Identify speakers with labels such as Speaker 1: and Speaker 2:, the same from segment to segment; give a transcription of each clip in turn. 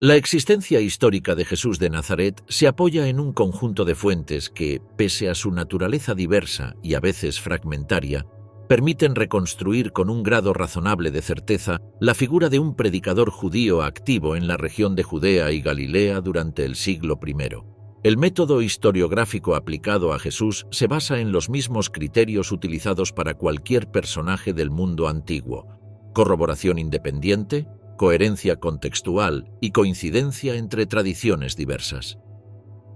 Speaker 1: La existencia histórica de Jesús de Nazaret se apoya en un conjunto de fuentes que, pese a su naturaleza diversa y a veces fragmentaria, permiten reconstruir con un grado razonable de certeza la figura de un predicador judío activo en la región de Judea y Galilea durante el siglo I. El método historiográfico aplicado a Jesús se basa en los mismos criterios utilizados para cualquier personaje del mundo antiguo: corroboración independiente, coherencia contextual y coincidencia entre tradiciones diversas.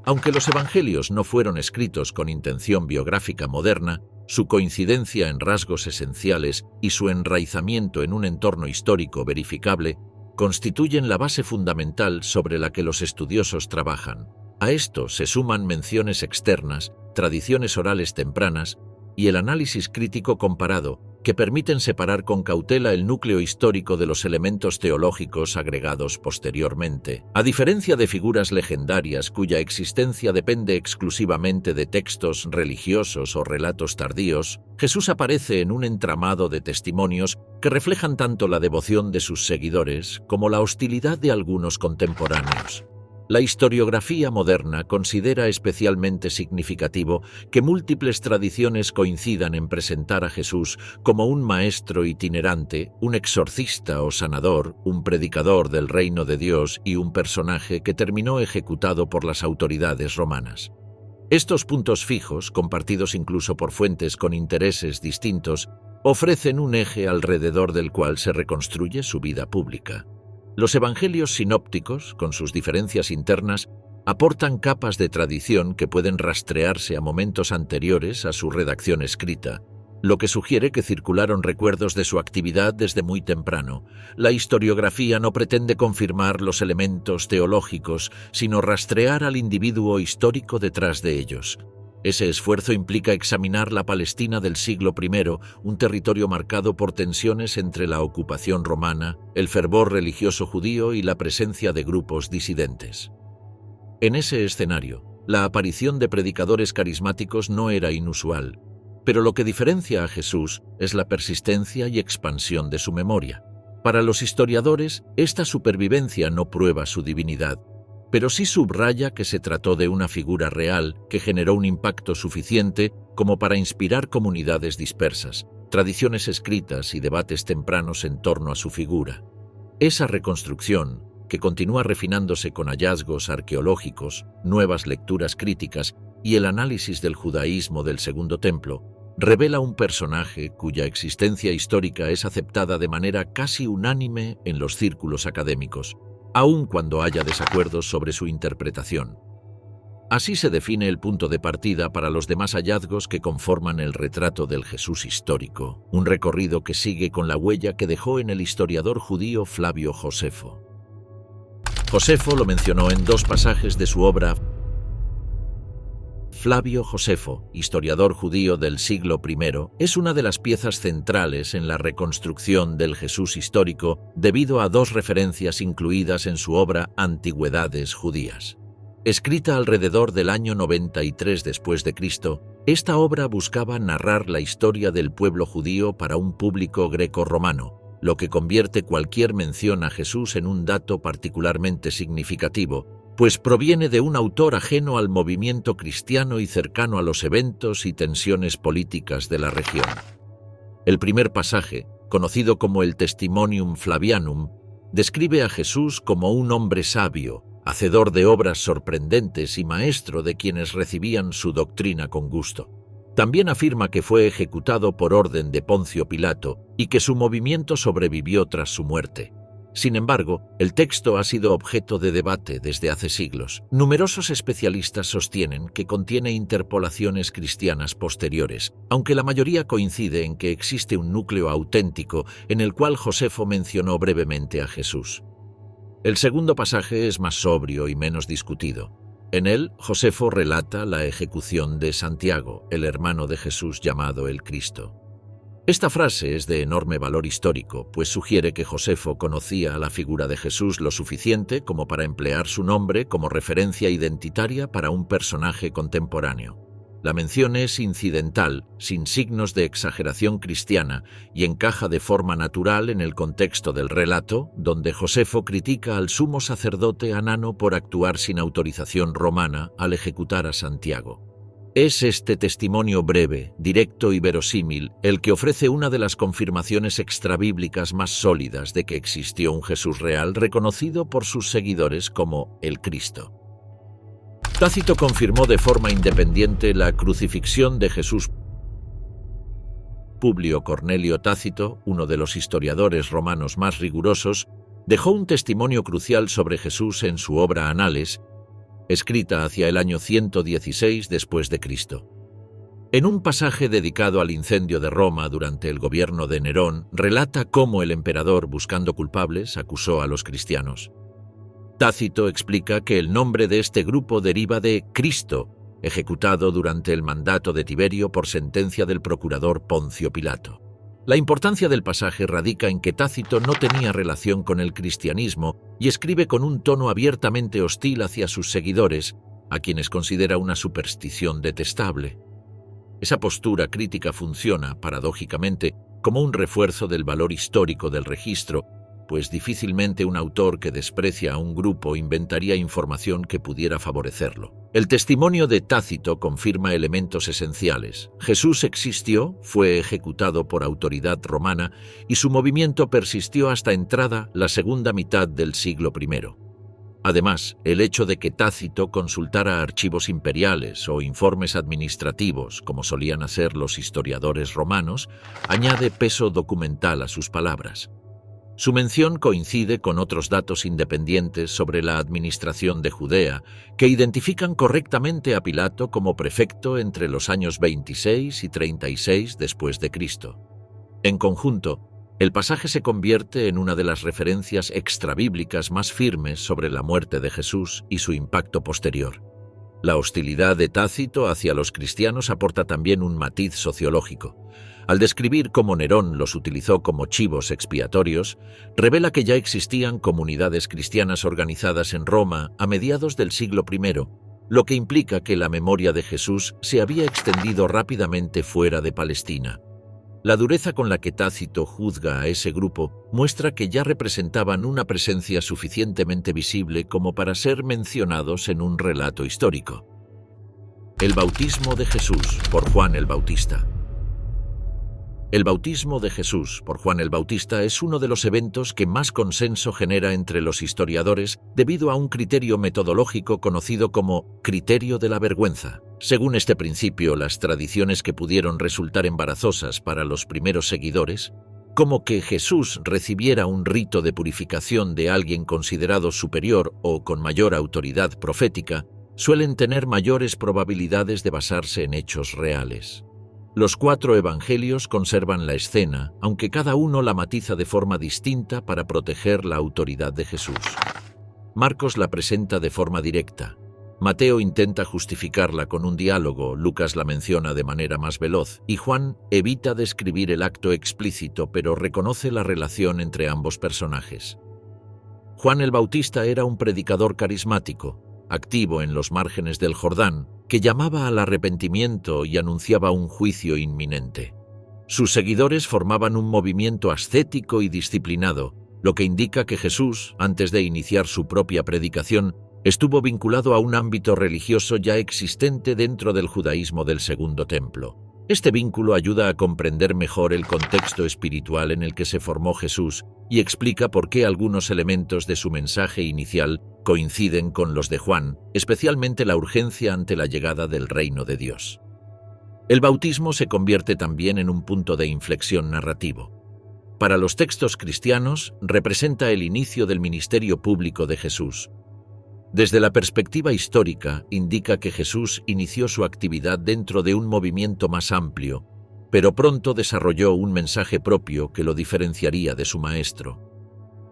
Speaker 1: Aunque los evangelios no fueron escritos con intención biográfica moderna, su coincidencia en rasgos esenciales y su enraizamiento en un entorno histórico verificable constituyen la base fundamental sobre la que los estudiosos trabajan. A esto se suman menciones externas, tradiciones orales tempranas y el análisis crítico comparado, que permiten separar con cautela el núcleo histórico de los elementos teológicos agregados posteriormente. A diferencia de figuras legendarias cuya existencia depende exclusivamente de textos religiosos o relatos tardíos, Jesús aparece en un entramado de testimonios que reflejan tanto la devoción de sus seguidores como la hostilidad de algunos contemporáneos. La historiografía moderna considera especialmente significativo que múltiples tradiciones coincidan en presentar a Jesús como un maestro itinerante, un exorcista o sanador, un predicador del reino de Dios y un personaje que terminó ejecutado por las autoridades romanas. Estos puntos fijos, compartidos incluso por fuentes con intereses distintos, ofrecen un eje alrededor del cual se reconstruye su vida pública. Los evangelios sinópticos, con sus diferencias internas, aportan capas de tradición que pueden rastrearse a momentos anteriores a su redacción escrita, lo que sugiere que circularon recuerdos de su actividad desde muy temprano. La historiografía no pretende confirmar los elementos teológicos, sino rastrear al individuo histórico detrás de ellos. Ese esfuerzo implica examinar la Palestina del siglo I, un territorio marcado por tensiones entre la ocupación romana, el fervor religioso judío y la presencia de grupos disidentes. En ese escenario, la aparición de predicadores carismáticos no era inusual, pero lo que diferencia a Jesús es la persistencia y expansión de su memoria. Para los historiadores, esta supervivencia no prueba su divinidad, pero sí subraya que se trató de una figura real que generó un impacto suficiente como para inspirar comunidades dispersas, tradiciones escritas y debates tempranos en torno a su figura. Esa reconstrucción, que continúa refinándose con hallazgos arqueológicos, nuevas lecturas críticas y el análisis del judaísmo del Segundo Templo, revela un personaje cuya existencia histórica es aceptada de manera casi unánime en los círculos académicos, aun cuando haya desacuerdos sobre su interpretación. Así se define el punto de partida para los demás hallazgos que conforman el retrato del Jesús histórico, un recorrido que sigue con la huella que dejó en el historiador judío Flavio Josefo. Josefo lo mencionó en dos pasajes de su obra. Flavio Josefo, historiador judío del siglo I, es una de las piezas centrales en la reconstrucción del Jesús histórico debido a dos referencias incluidas en su obra Antigüedades judías. Escrita alrededor del año 93 después de Cristo, esta obra buscaba narrar la historia del pueblo judío para un público greco-romano, lo que convierte cualquier mención a Jesús en un dato particularmente significativo, pues proviene de un autor ajeno al movimiento cristiano y cercano a los eventos y tensiones políticas de la región. El primer pasaje, conocido como el Testimonium Flavianum, describe a Jesús como un hombre sabio, hacedor de obras sorprendentes y maestro de quienes recibían su doctrina con gusto. También afirma que fue ejecutado por orden de Poncio Pilato y que su movimiento sobrevivió tras su muerte. Sin embargo, el texto ha sido objeto de debate desde hace siglos. Numerosos especialistas sostienen que contiene interpolaciones cristianas posteriores, aunque la mayoría coincide en que existe un núcleo auténtico en el cual Josefo mencionó brevemente a Jesús. El segundo pasaje es más sobrio y menos discutido. En él, Josefo relata la ejecución de Santiago, el hermano de Jesús llamado el Cristo. Esta frase es de enorme valor histórico, pues sugiere que Josefo conocía a la figura de Jesús lo suficiente como para emplear su nombre como referencia identitaria para un personaje contemporáneo. La mención es incidental, sin signos de exageración cristiana, y encaja de forma natural en el contexto del relato, donde Josefo critica al sumo sacerdote Anano por actuar sin autorización romana al ejecutar a Santiago. Es este testimonio breve, directo y verosímil el que ofrece una de las confirmaciones extrabíblicas más sólidas de que existió un Jesús real reconocido por sus seguidores como el Cristo. Tácito confirmó de forma independiente la crucifixión de Jesús. Publio Cornelio Tácito, uno de los historiadores romanos más rigurosos, dejó un testimonio crucial sobre Jesús en su obra Anales, escrita hacia el año 116 después de Cristo. En un pasaje dedicado al incendio de Roma durante el gobierno de Nerón, relata cómo el emperador, buscando culpables, acusó a los cristianos. Tácito explica que el nombre de este grupo deriva de Cristo, ejecutado durante el mandato de Tiberio por sentencia del procurador Poncio Pilato. La importancia del pasaje radica en que Tácito no tenía relación con el cristianismo y escribe con un tono abiertamente hostil hacia sus seguidores, a quienes considera una superstición detestable. Esa postura crítica funciona, paradójicamente, como un refuerzo del valor histórico del registro, pues difícilmente un autor que desprecia a un grupo inventaría información que pudiera favorecerlo. El testimonio de Tácito confirma elementos esenciales. Jesús existió, fue ejecutado por autoridad romana y su movimiento persistió hasta entrada la segunda mitad del siglo I. Además, el hecho de que Tácito consultara archivos imperiales o informes administrativos, como solían hacer los historiadores romanos, añade peso documental a sus palabras. Su mención coincide con otros datos independientes sobre la administración de Judea, que identifican correctamente a Pilato como prefecto entre los años 26 y 36 después de Cristo. En conjunto, el pasaje se convierte en una de las referencias extrabíblicas más firmes sobre la muerte de Jesús y su impacto posterior. La hostilidad de Tácito hacia los cristianos aporta también un matiz sociológico. Al describir cómo Nerón los utilizó como chivos expiatorios, revela que ya existían comunidades cristianas organizadas en Roma a mediados del siglo I, lo que implica que la memoria de Jesús se había extendido rápidamente fuera de Palestina. La dureza con la que Tácito juzga a ese grupo muestra que ya representaban una presencia suficientemente visible como para ser mencionados en un relato histórico. El bautismo de Jesús por Juan el Bautista. El bautismo de Jesús por Juan el Bautista es uno de los eventos que más consenso genera entre los historiadores debido a un criterio metodológico conocido como criterio de la vergüenza. Según este principio, las tradiciones que pudieron resultar embarazosas para los primeros seguidores, como que Jesús recibiera un rito de purificación de alguien considerado superior o con mayor autoridad profética, suelen tener mayores probabilidades de basarse en hechos reales. Los 4 evangelios conservan la escena, aunque cada uno la matiza de forma distinta para proteger la autoridad de Jesús. Marcos la presenta de forma directa. Mateo intenta justificarla con un diálogo, Lucas la menciona de manera más veloz, y Juan evita describir el acto explícito, pero reconoce la relación entre ambos personajes. Juan el Bautista era un predicador carismático, activo en los márgenes del Jordán, que llamaba al arrepentimiento y anunciaba un juicio inminente. Sus seguidores formaban un movimiento ascético y disciplinado, lo que indica que Jesús, antes de iniciar su propia predicación, estuvo vinculado a un ámbito religioso ya existente dentro del judaísmo del Segundo Templo. Este vínculo ayuda a comprender mejor el contexto espiritual en el que se formó Jesús y explica por qué algunos elementos de su mensaje inicial coinciden con los de Juan, especialmente la urgencia ante la llegada del reino de Dios. El bautismo se convierte también en un punto de inflexión narrativo. Para los textos cristianos, representa el inicio del ministerio público de Jesús. Desde la perspectiva histórica, indica que Jesús inició su actividad dentro de un movimiento más amplio, pero pronto desarrolló un mensaje propio que lo diferenciaría de su maestro.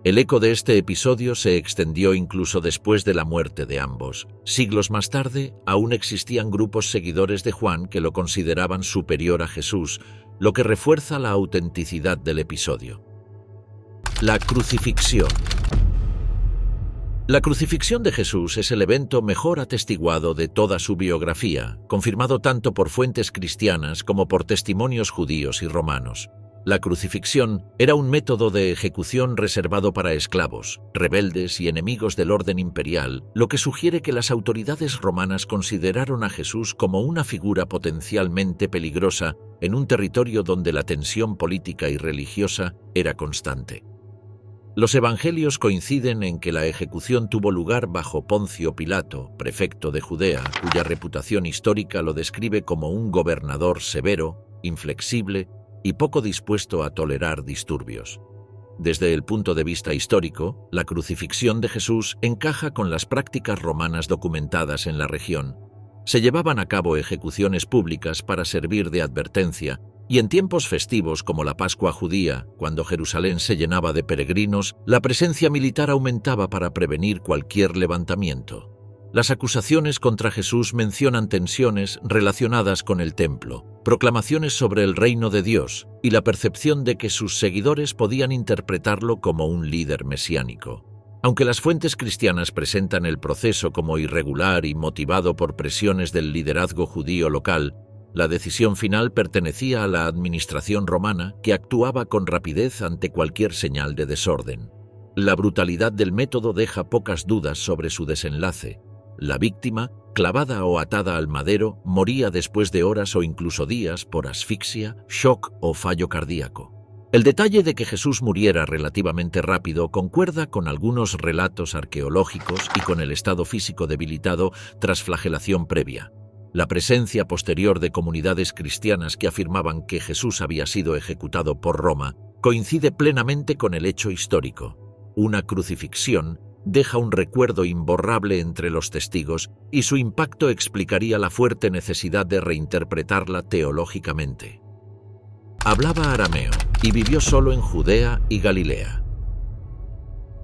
Speaker 1: El eco de este episodio se extendió incluso después de la muerte de ambos. Siglos más tarde, aún existían grupos seguidores de Juan que lo consideraban superior a Jesús, lo que refuerza la autenticidad del episodio. La crucifixión. La crucifixión de Jesús es el evento mejor atestiguado de toda su biografía, confirmado tanto por fuentes cristianas como por testimonios judíos y romanos. La crucifixión era un método de ejecución reservado para esclavos, rebeldes y enemigos del orden imperial, lo que sugiere que las autoridades romanas consideraron a Jesús como una figura potencialmente peligrosa en un territorio donde la tensión política y religiosa era constante. Los evangelios coinciden en que la ejecución tuvo lugar bajo Poncio Pilato, prefecto de Judea, cuya reputación histórica lo describe como un gobernador severo, inflexible y poco dispuesto a tolerar disturbios. Desde el punto de vista histórico, la crucifixión de Jesús encaja con las prácticas romanas documentadas en la región. Se llevaban a cabo ejecuciones públicas para servir de advertencia, y en tiempos festivos como la Pascua judía, cuando Jerusalén se llenaba de peregrinos, la presencia militar aumentaba para prevenir cualquier levantamiento. Las acusaciones contra Jesús mencionan tensiones relacionadas con el templo, proclamaciones sobre el reino de Dios y la percepción de que sus seguidores podían interpretarlo como un líder mesiánico. Aunque las fuentes cristianas presentan el proceso como irregular y motivado por presiones del liderazgo judío local, la decisión final pertenecía a la administración romana, que actuaba con rapidez ante cualquier señal de desorden. La brutalidad del método deja pocas dudas sobre su desenlace. La víctima, clavada o atada al madero, moría después de horas o incluso días por asfixia, shock o fallo cardíaco. El detalle de que Jesús muriera relativamente rápido concuerda con algunos relatos arqueológicos y con el estado físico debilitado tras flagelación previa. La presencia posterior de comunidades cristianas que afirmaban que Jesús había sido ejecutado por Roma coincide plenamente con el hecho histórico. Una crucifixión deja un recuerdo imborrable entre los testigos y su impacto explicaría la fuerte necesidad de reinterpretarla teológicamente. Hablaba arameo y vivió solo en Judea y Galilea.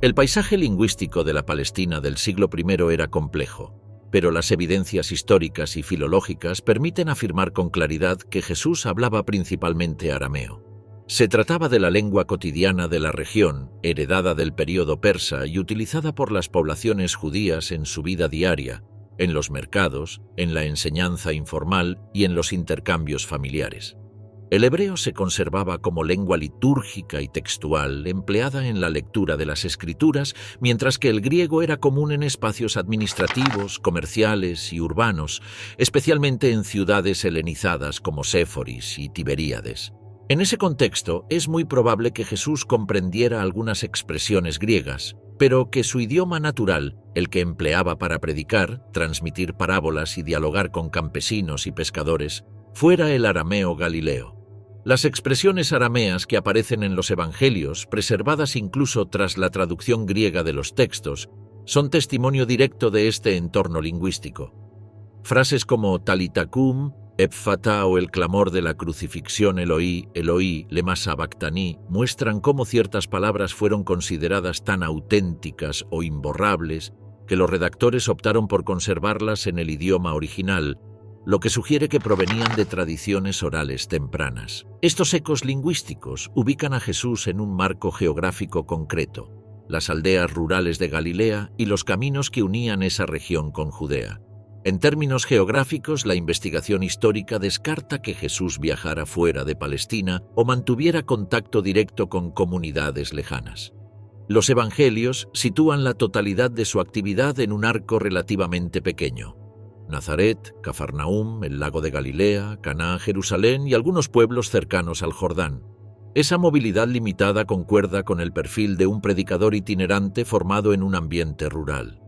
Speaker 1: El paisaje lingüístico de la Palestina del siglo I era complejo, pero las evidencias históricas y filológicas permiten afirmar con claridad que Jesús hablaba principalmente arameo. Se trataba de la lengua cotidiana de la región, heredada del período persa y utilizada por las poblaciones judías en su vida diaria, en los mercados, en la enseñanza informal y en los intercambios familiares. El hebreo se conservaba como lengua litúrgica y textual, empleada en la lectura de las escrituras, mientras que el griego era común en espacios administrativos, comerciales y urbanos, especialmente en ciudades helenizadas como Séforis y Tiberíades. En ese contexto, es muy probable que Jesús comprendiera algunas expresiones griegas, pero que su idioma natural, el que empleaba para predicar, transmitir parábolas y dialogar con campesinos y pescadores, fuera el arameo galileo. Las expresiones arameas que aparecen en los evangelios, preservadas incluso tras la traducción griega de los textos, son testimonio directo de este entorno lingüístico. Frases como Talitakum, Epfatá o el clamor de la crucifixión Eloi, Eloi, lema sabactaní muestran cómo ciertas palabras fueron consideradas tan auténticas o imborrables que los redactores optaron por conservarlas en el idioma original, lo que sugiere que provenían de tradiciones orales tempranas. Estos ecos lingüísticos ubican a Jesús en un marco geográfico concreto, las aldeas rurales de Galilea y los caminos que unían esa región con Judea. En términos geográficos, la investigación histórica descarta que Jesús viajara fuera de Palestina o mantuviera contacto directo con comunidades lejanas. Los evangelios sitúan la totalidad de su actividad en un arco relativamente pequeño: Nazaret, Cafarnaúm, el lago de Galilea, Caná, Jerusalén y algunos pueblos cercanos al Jordán. Esa movilidad limitada concuerda con el perfil de un predicador itinerante formado en un ambiente rural.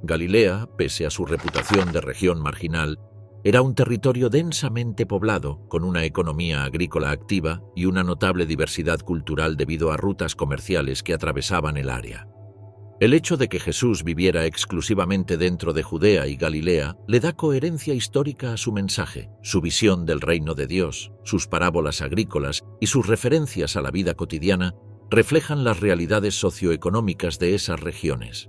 Speaker 1: Galilea, pese a su reputación de región marginal, era un territorio densamente poblado, con una economía agrícola activa y una notable diversidad cultural debido a rutas comerciales que atravesaban el área. El hecho de que Jesús viviera exclusivamente dentro de Judea y Galilea le da coherencia histórica a su mensaje. Su visión del reino de Dios, sus parábolas agrícolas y sus referencias a la vida cotidiana reflejan las realidades socioeconómicas de esas regiones.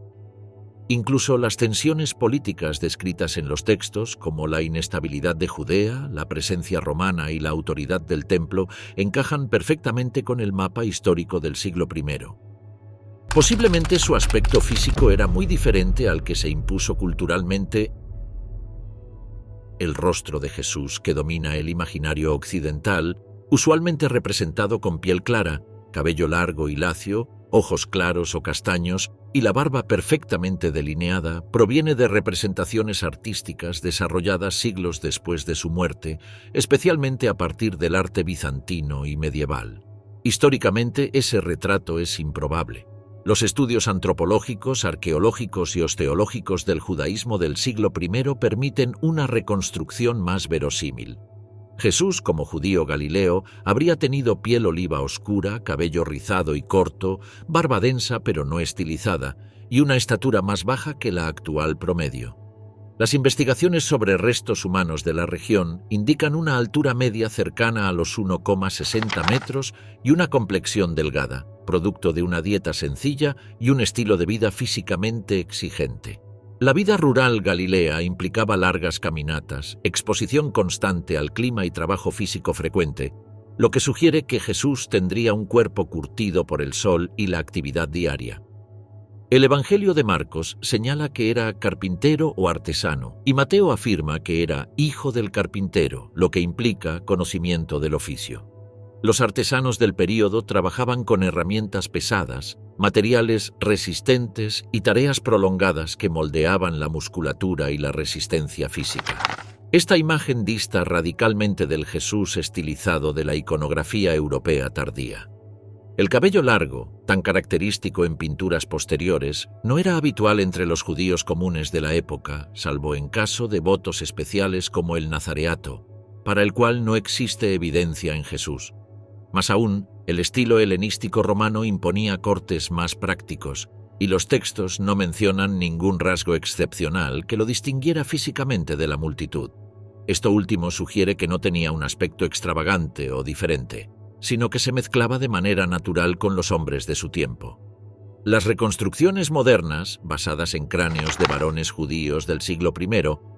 Speaker 1: Incluso las tensiones políticas descritas en los textos, como la inestabilidad de Judea, la presencia romana y la autoridad del templo, encajan perfectamente con el mapa histórico del siglo I. Posiblemente su aspecto físico era muy diferente al que se impuso culturalmente. El rostro de Jesús, que domina el imaginario occidental, usualmente representado con piel clara, cabello largo y lacio, ojos claros o castaños y la barba perfectamente delineada, proviene de representaciones artísticas desarrolladas siglos después de su muerte, especialmente a partir del arte bizantino y medieval. Históricamente, ese retrato es improbable. Los estudios antropológicos, arqueológicos y osteológicos del judaísmo del siglo I permiten una reconstrucción más verosímil. Jesús, como judío galileo, habría tenido piel oliva oscura, cabello rizado y corto, barba densa pero no estilizada, y una estatura más baja que la actual promedio. Las investigaciones sobre restos humanos de la región indican una altura media cercana a los 1,60 metros y una complexión delgada, producto de una dieta sencilla y un estilo de vida físicamente exigente. La vida rural galilea implicaba largas caminatas, exposición constante al clima y trabajo físico frecuente, lo que sugiere que Jesús tendría un cuerpo curtido por el sol y la actividad diaria. El Evangelio de Marcos señala que era carpintero o artesano, y Mateo afirma que era hijo del carpintero, lo que implica conocimiento del oficio. Los artesanos del período trabajaban con herramientas pesadas, materiales resistentes y tareas prolongadas que moldeaban la musculatura y la resistencia física. Esta imagen dista radicalmente del Jesús estilizado de la iconografía europea tardía. El cabello largo, tan característico en pinturas posteriores, no era habitual entre los judíos comunes de la época, salvo en caso de votos especiales como el nazareato, para el cual no existe evidencia en Jesús. Más aún, el estilo helenístico romano imponía cortes más prácticos, y los textos no mencionan ningún rasgo excepcional que lo distinguiera físicamente de la multitud. Esto último sugiere que no tenía un aspecto extravagante o diferente, sino que se mezclaba de manera natural con los hombres de su tiempo. Las reconstrucciones modernas, basadas en cráneos de varones judíos del siglo I,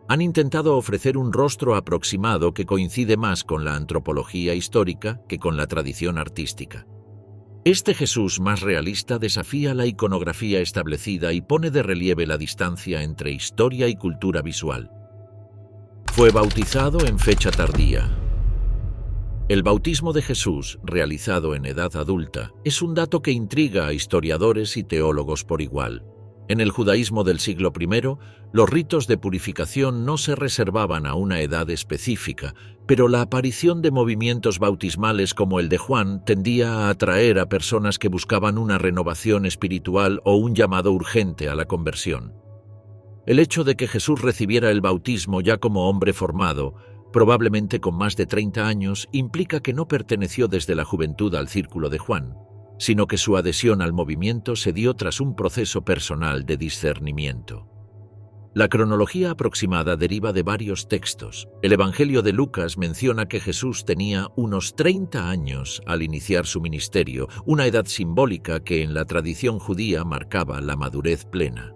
Speaker 1: han intentado ofrecer un rostro aproximado que coincide más con la antropología histórica que con la tradición artística. Este Jesús más realista desafía la iconografía establecida y pone de relieve la distancia entre historia y cultura visual. Fue bautizado en fecha tardía. El bautismo de Jesús, realizado en edad adulta, es un dato que intriga a historiadores y teólogos por igual. En el judaísmo del siglo I, los ritos de purificación no se reservaban a una edad específica, pero la aparición de movimientos bautismales como el de Juan tendía a atraer a personas que buscaban una renovación espiritual o un llamado urgente a la conversión. El hecho de que Jesús recibiera el bautismo ya como hombre formado, probablemente con más de 30 años, implica que no perteneció desde la juventud al círculo de Juan, sino que su adhesión al movimiento se dio tras un proceso personal de discernimiento. La cronología aproximada deriva de varios textos. El Evangelio de Lucas menciona que Jesús tenía unos 30 años al iniciar su ministerio, una edad simbólica que en la tradición judía marcaba la madurez plena.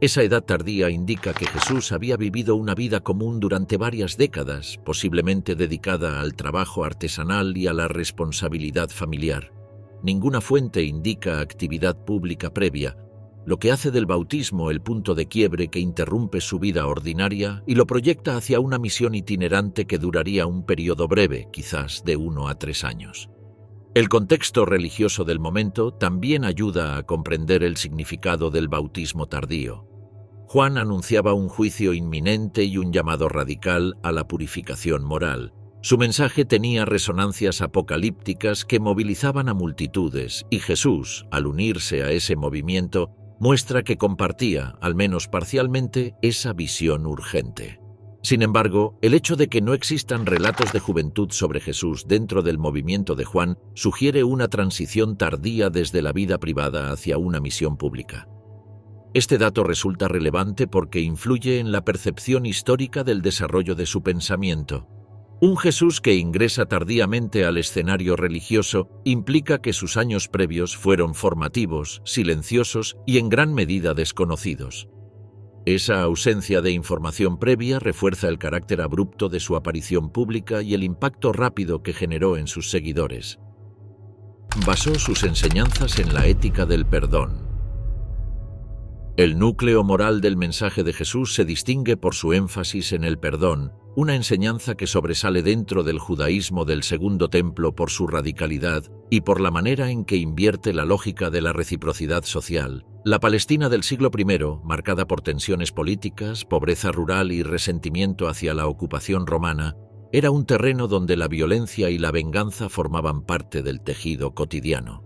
Speaker 1: Esa edad tardía indica que Jesús había vivido una vida común durante varias décadas, posiblemente dedicada al trabajo artesanal y a la responsabilidad familiar. Ninguna fuente indica actividad pública previa, lo que hace del bautismo el punto de quiebre que interrumpe su vida ordinaria y lo proyecta hacia una misión itinerante que duraría un periodo breve, quizás de 1 a 3 años. El contexto religioso del momento también ayuda a comprender el significado del bautismo tardío. Juan anunciaba un juicio inminente y un llamado radical a la purificación moral. Su mensaje tenía resonancias apocalípticas que movilizaban a multitudes, y Jesús, al unirse a ese movimiento, muestra que compartía, al menos parcialmente, esa visión urgente. Sin embargo, el hecho de que no existan relatos de juventud sobre Jesús dentro del movimiento de Juan sugiere una transición tardía desde la vida privada hacia una misión pública. Este dato resulta relevante porque influye en la percepción histórica del desarrollo de su pensamiento. Un Jesús que ingresa tardíamente al escenario religioso implica que sus años previos fueron formativos, silenciosos y en gran medida desconocidos. Esa ausencia de información previa refuerza el carácter abrupto de su aparición pública y el impacto rápido que generó en sus seguidores. Basó sus enseñanzas en la ética del perdón. El núcleo moral del mensaje de Jesús se distingue por su énfasis en el perdón, una enseñanza que sobresale dentro del judaísmo del Segundo Templo por su radicalidad y por la manera en que invierte la lógica de la reciprocidad social. La Palestina del siglo I, marcada por tensiones políticas, pobreza rural y resentimiento hacia la ocupación romana, era un terreno donde la violencia y la venganza formaban parte del tejido cotidiano.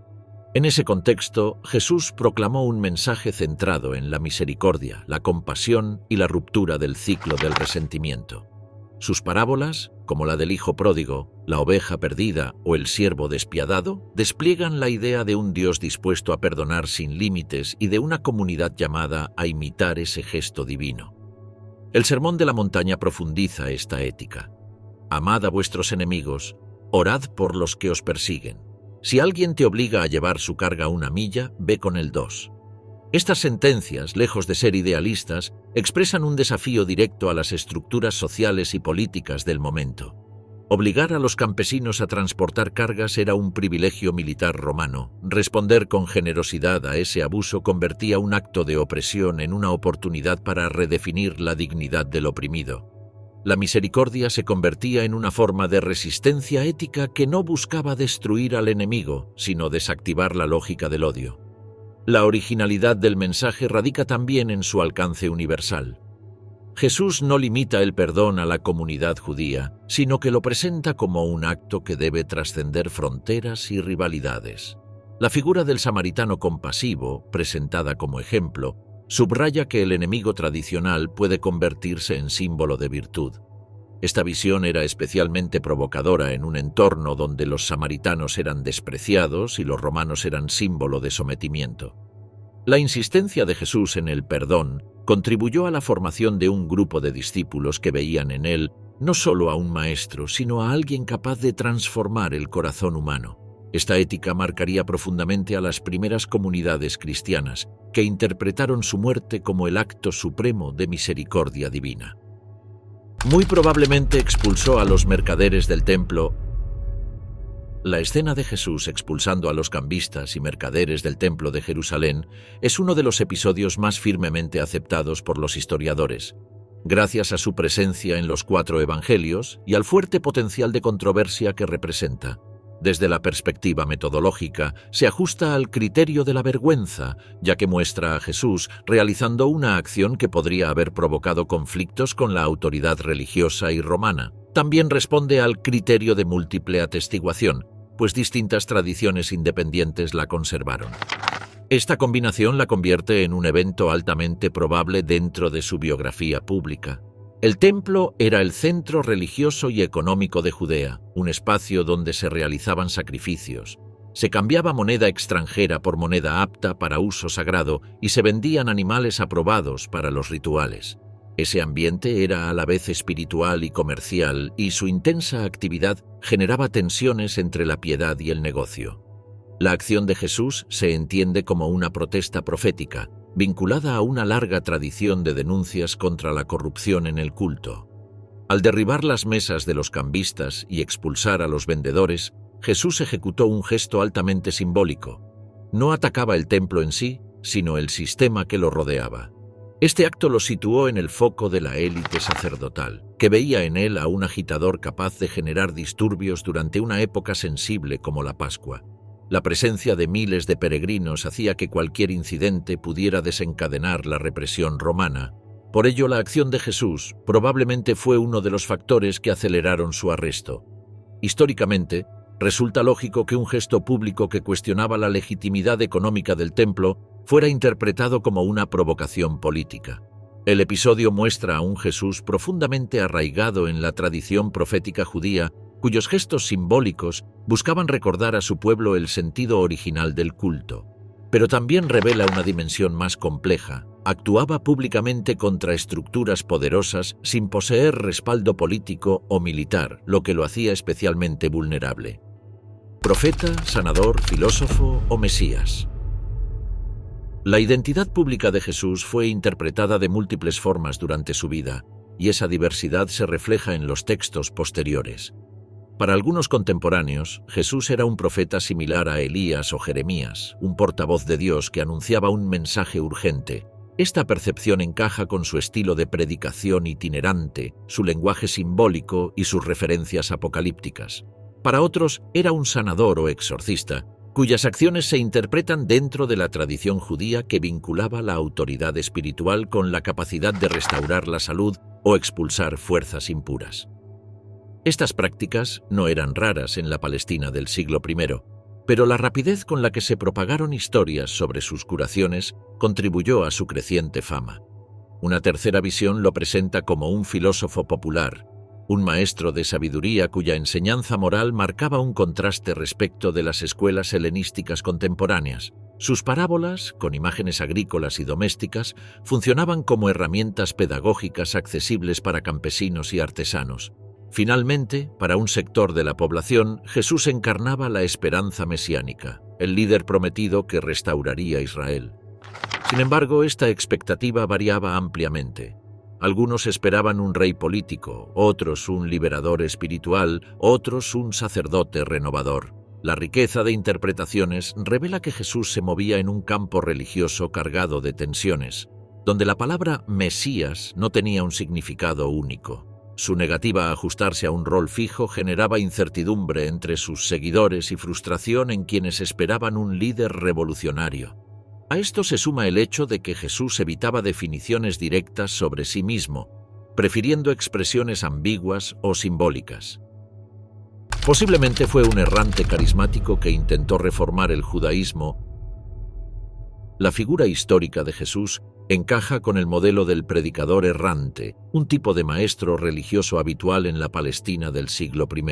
Speaker 1: En ese contexto, Jesús proclamó un mensaje centrado en la misericordia, la compasión y la ruptura del ciclo del resentimiento. Sus parábolas, como la del hijo pródigo, la oveja perdida o el siervo despiadado, despliegan la idea de un Dios dispuesto a perdonar sin límites y de una comunidad llamada a imitar ese gesto divino. El Sermón de la Montaña profundiza esta ética. Amad a vuestros enemigos, orad por los que os persiguen. Si alguien te obliga a llevar su carga 1 milla, ve con él 2. Estas sentencias, lejos de ser idealistas, expresan un desafío directo a las estructuras sociales y políticas del momento. Obligar a los campesinos a transportar cargas era un privilegio militar romano. Responder con generosidad a ese abuso convertía un acto de opresión en una oportunidad para redefinir la dignidad del oprimido. La misericordia se convertía en una forma de resistencia ética que no buscaba destruir al enemigo, sino desactivar la lógica del odio. La originalidad del mensaje radica también en su alcance universal. Jesús no limita el perdón a la comunidad judía, sino que lo presenta como un acto que debe trascender fronteras y rivalidades. La figura del samaritano compasivo, presentada como ejemplo, subraya que el enemigo tradicional puede convertirse en símbolo de virtud. Esta visión era especialmente provocadora en un entorno donde los samaritanos eran despreciados y los romanos eran símbolo de sometimiento. La insistencia de Jesús en el perdón contribuyó a la formación de un grupo de discípulos que veían en él no solo a un maestro, sino a alguien capaz de transformar el corazón humano. Esta ética marcaría profundamente a las primeras comunidades cristianas, que interpretaron su muerte como el acto supremo de misericordia divina. Muy probablemente expulsó a los mercaderes del templo. La escena de Jesús expulsando a los cambistas y mercaderes del templo de Jerusalén es uno de los episodios más firmemente aceptados por los historiadores, gracias a su presencia en los 4 evangelios y al fuerte potencial de controversia que representa. Desde la perspectiva metodológica, se ajusta al criterio de la vergüenza, ya que muestra a Jesús realizando una acción que podría haber provocado conflictos con la autoridad religiosa y romana. También responde al criterio de múltiple atestiguación, pues distintas tradiciones independientes la conservaron. Esta combinación la convierte en un evento altamente probable dentro de su biografía pública. El templo era el centro religioso y económico de Judea, un espacio donde se realizaban sacrificios. Se cambiaba moneda extranjera por moneda apta para uso sagrado y se vendían animales aprobados para los rituales. Ese ambiente era a la vez espiritual y comercial, y su intensa actividad generaba tensiones entre la piedad y el negocio. La acción de Jesús se entiende como una protesta profética, vinculada a una larga tradición de denuncias contra la corrupción en el culto. Al derribar las mesas de los cambistas y expulsar a los vendedores, Jesús ejecutó un gesto altamente simbólico. No atacaba el templo en sí, sino el sistema que lo rodeaba. Este acto lo situó en el foco de la élite sacerdotal, que veía en él a un agitador capaz de generar disturbios durante una época sensible como la Pascua. La presencia de miles de peregrinos hacía que cualquier incidente pudiera desencadenar la represión romana. Por ello, la acción de Jesús probablemente fue uno de los factores que aceleraron su arresto. Históricamente, resulta lógico que un gesto público que cuestionaba la legitimidad económica del templo fuera interpretado como una provocación política. El episodio muestra a un Jesús profundamente arraigado en la tradición profética judía, cuyos gestos simbólicos buscaban recordar a su pueblo el sentido original del culto. Pero también revela una dimensión más compleja. Actuaba públicamente contra estructuras poderosas sin poseer respaldo político o militar, lo que lo hacía especialmente vulnerable. Profeta, sanador, filósofo o Mesías. La identidad pública de Jesús fue interpretada de múltiples formas durante su vida, y esa diversidad se refleja en los textos posteriores. Para algunos contemporáneos, Jesús era un profeta similar a Elías o Jeremías, un portavoz de Dios que anunciaba un mensaje urgente. Esta percepción encaja con su estilo de predicación itinerante, su lenguaje simbólico y sus referencias apocalípticas. Para otros, era un sanador o exorcista, cuyas acciones se interpretan dentro de la tradición judía que vinculaba la autoridad espiritual con la capacidad de restaurar la salud o expulsar fuerzas impuras. Estas prácticas no eran raras en la Palestina del siglo I, pero la rapidez con la que se propagaron historias sobre sus curaciones contribuyó a su creciente fama. Una tercera visión lo presenta como un filósofo popular, un maestro de sabiduría cuya enseñanza moral marcaba un contraste respecto de las escuelas helenísticas contemporáneas. Sus parábolas, con imágenes agrícolas y domésticas, funcionaban como herramientas pedagógicas accesibles para campesinos y artesanos. Finalmente, para un sector de la población, Jesús encarnaba la esperanza mesiánica, el líder prometido que restauraría Israel. Sin embargo, esta expectativa variaba ampliamente. Algunos esperaban un rey político, otros un liberador espiritual, otros un sacerdote renovador. La riqueza de interpretaciones revela que Jesús se movía en un campo religioso cargado de tensiones, donde la palabra Mesías no tenía un significado único. Su negativa a ajustarse a un rol fijo generaba incertidumbre entre sus seguidores y frustración en quienes esperaban un líder revolucionario. A esto se suma el hecho de que Jesús evitaba definiciones directas sobre sí mismo, prefiriendo expresiones ambiguas o simbólicas. Posiblemente fue un errante carismático que intentó reformar el judaísmo. La figura histórica de Jesús encaja con el modelo del predicador errante, un tipo de maestro religioso habitual en la Palestina del siglo I.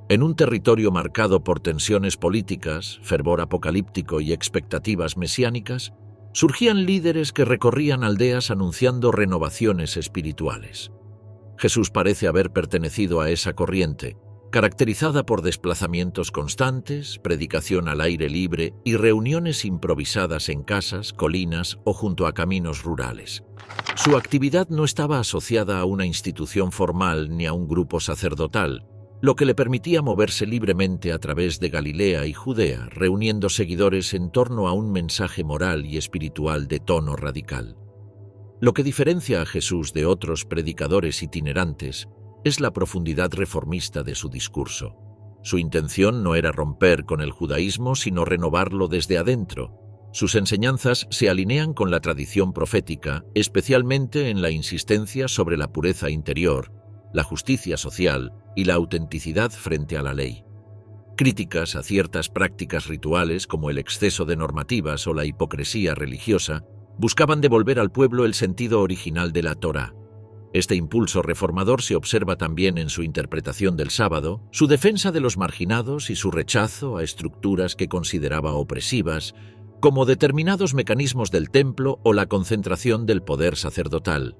Speaker 1: En un territorio marcado por tensiones políticas, fervor apocalíptico y expectativas mesiánicas, surgían líderes que recorrían aldeas anunciando renovaciones espirituales. Jesús parece haber pertenecido a esa corriente, caracterizada por desplazamientos constantes, predicación al aire libre y reuniones improvisadas en casas, colinas o junto a caminos rurales. Su actividad no estaba asociada a una institución formal ni a un grupo sacerdotal, lo que le permitía moverse libremente a través de Galilea y Judea, reuniendo seguidores en torno a un mensaje moral y espiritual de tono radical. Lo que diferencia a Jesús de otros predicadores itinerantes es la profundidad reformista de su discurso. Su intención no era romper con el judaísmo, sino renovarlo desde adentro. Sus enseñanzas se alinean con la tradición profética, especialmente en la insistencia sobre la pureza interior, la justicia social y la autenticidad frente a la ley. Críticas a ciertas prácticas rituales como el exceso de normativas o la hipocresía religiosa buscaban devolver al pueblo el sentido original de la Torá. Este impulso reformador se observa también en su interpretación del sábado, su defensa de los marginados y su rechazo a estructuras que consideraba opresivas, como determinados mecanismos del templo o la concentración del poder sacerdotal.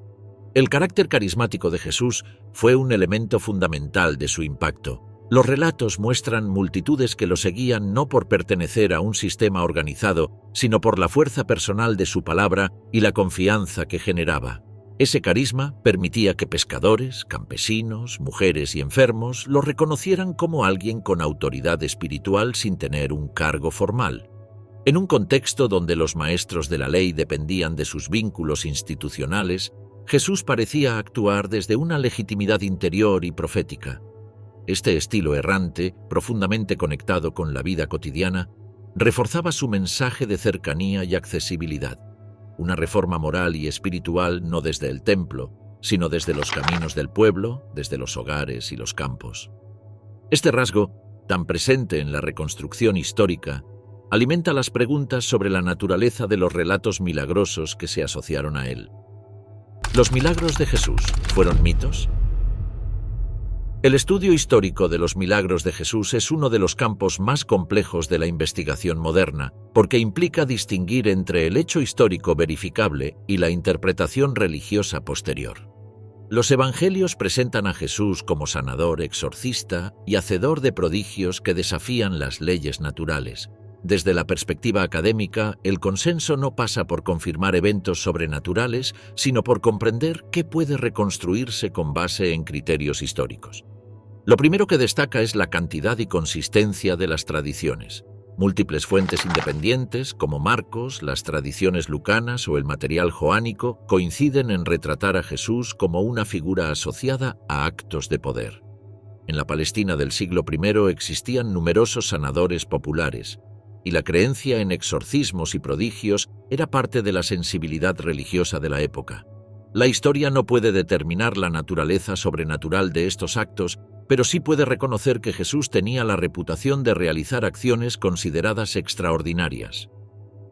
Speaker 1: El carácter carismático de Jesús fue un elemento fundamental de su impacto. Los relatos muestran multitudes que lo seguían no por pertenecer a un sistema organizado, sino por la fuerza personal de su palabra y la confianza que generaba. Ese carisma permitía que pescadores, campesinos, mujeres y enfermos lo reconocieran como alguien con autoridad espiritual sin tener un cargo formal. En un contexto donde los maestros de la ley dependían de sus vínculos institucionales, Jesús parecía actuar desde una legitimidad interior y profética. Este estilo errante, profundamente conectado con la vida cotidiana, reforzaba su mensaje de cercanía y accesibilidad. Una reforma moral y espiritual no desde el templo, sino desde los caminos del pueblo, desde los hogares y los campos. Este rasgo, tan presente en la reconstrucción histórica, alimenta las preguntas sobre la naturaleza de los relatos milagrosos que se asociaron a él. ¿Los milagros de Jesús fueron mitos? El estudio histórico de los milagros de Jesús es uno de los campos más complejos de la investigación moderna, porque implica distinguir entre el hecho histórico verificable y la interpretación religiosa posterior. Los evangelios presentan a Jesús como sanador, exorcista y hacedor de prodigios que desafían las leyes naturales. Desde la perspectiva académica, el consenso no pasa por confirmar eventos sobrenaturales, sino por comprender qué puede reconstruirse con base en criterios históricos. Lo primero que destaca es la cantidad y consistencia de las tradiciones. Múltiples fuentes independientes, como Marcos, las tradiciones lucanas o el material joánico, coinciden en retratar a Jesús como una figura asociada a actos de poder. En la Palestina del siglo I existían numerosos sanadores populares, y la creencia en exorcismos y prodigios era parte de la sensibilidad religiosa de la época. La historia no puede determinar la naturaleza sobrenatural de estos actos, pero sí puede reconocer que Jesús tenía la reputación de realizar acciones consideradas extraordinarias.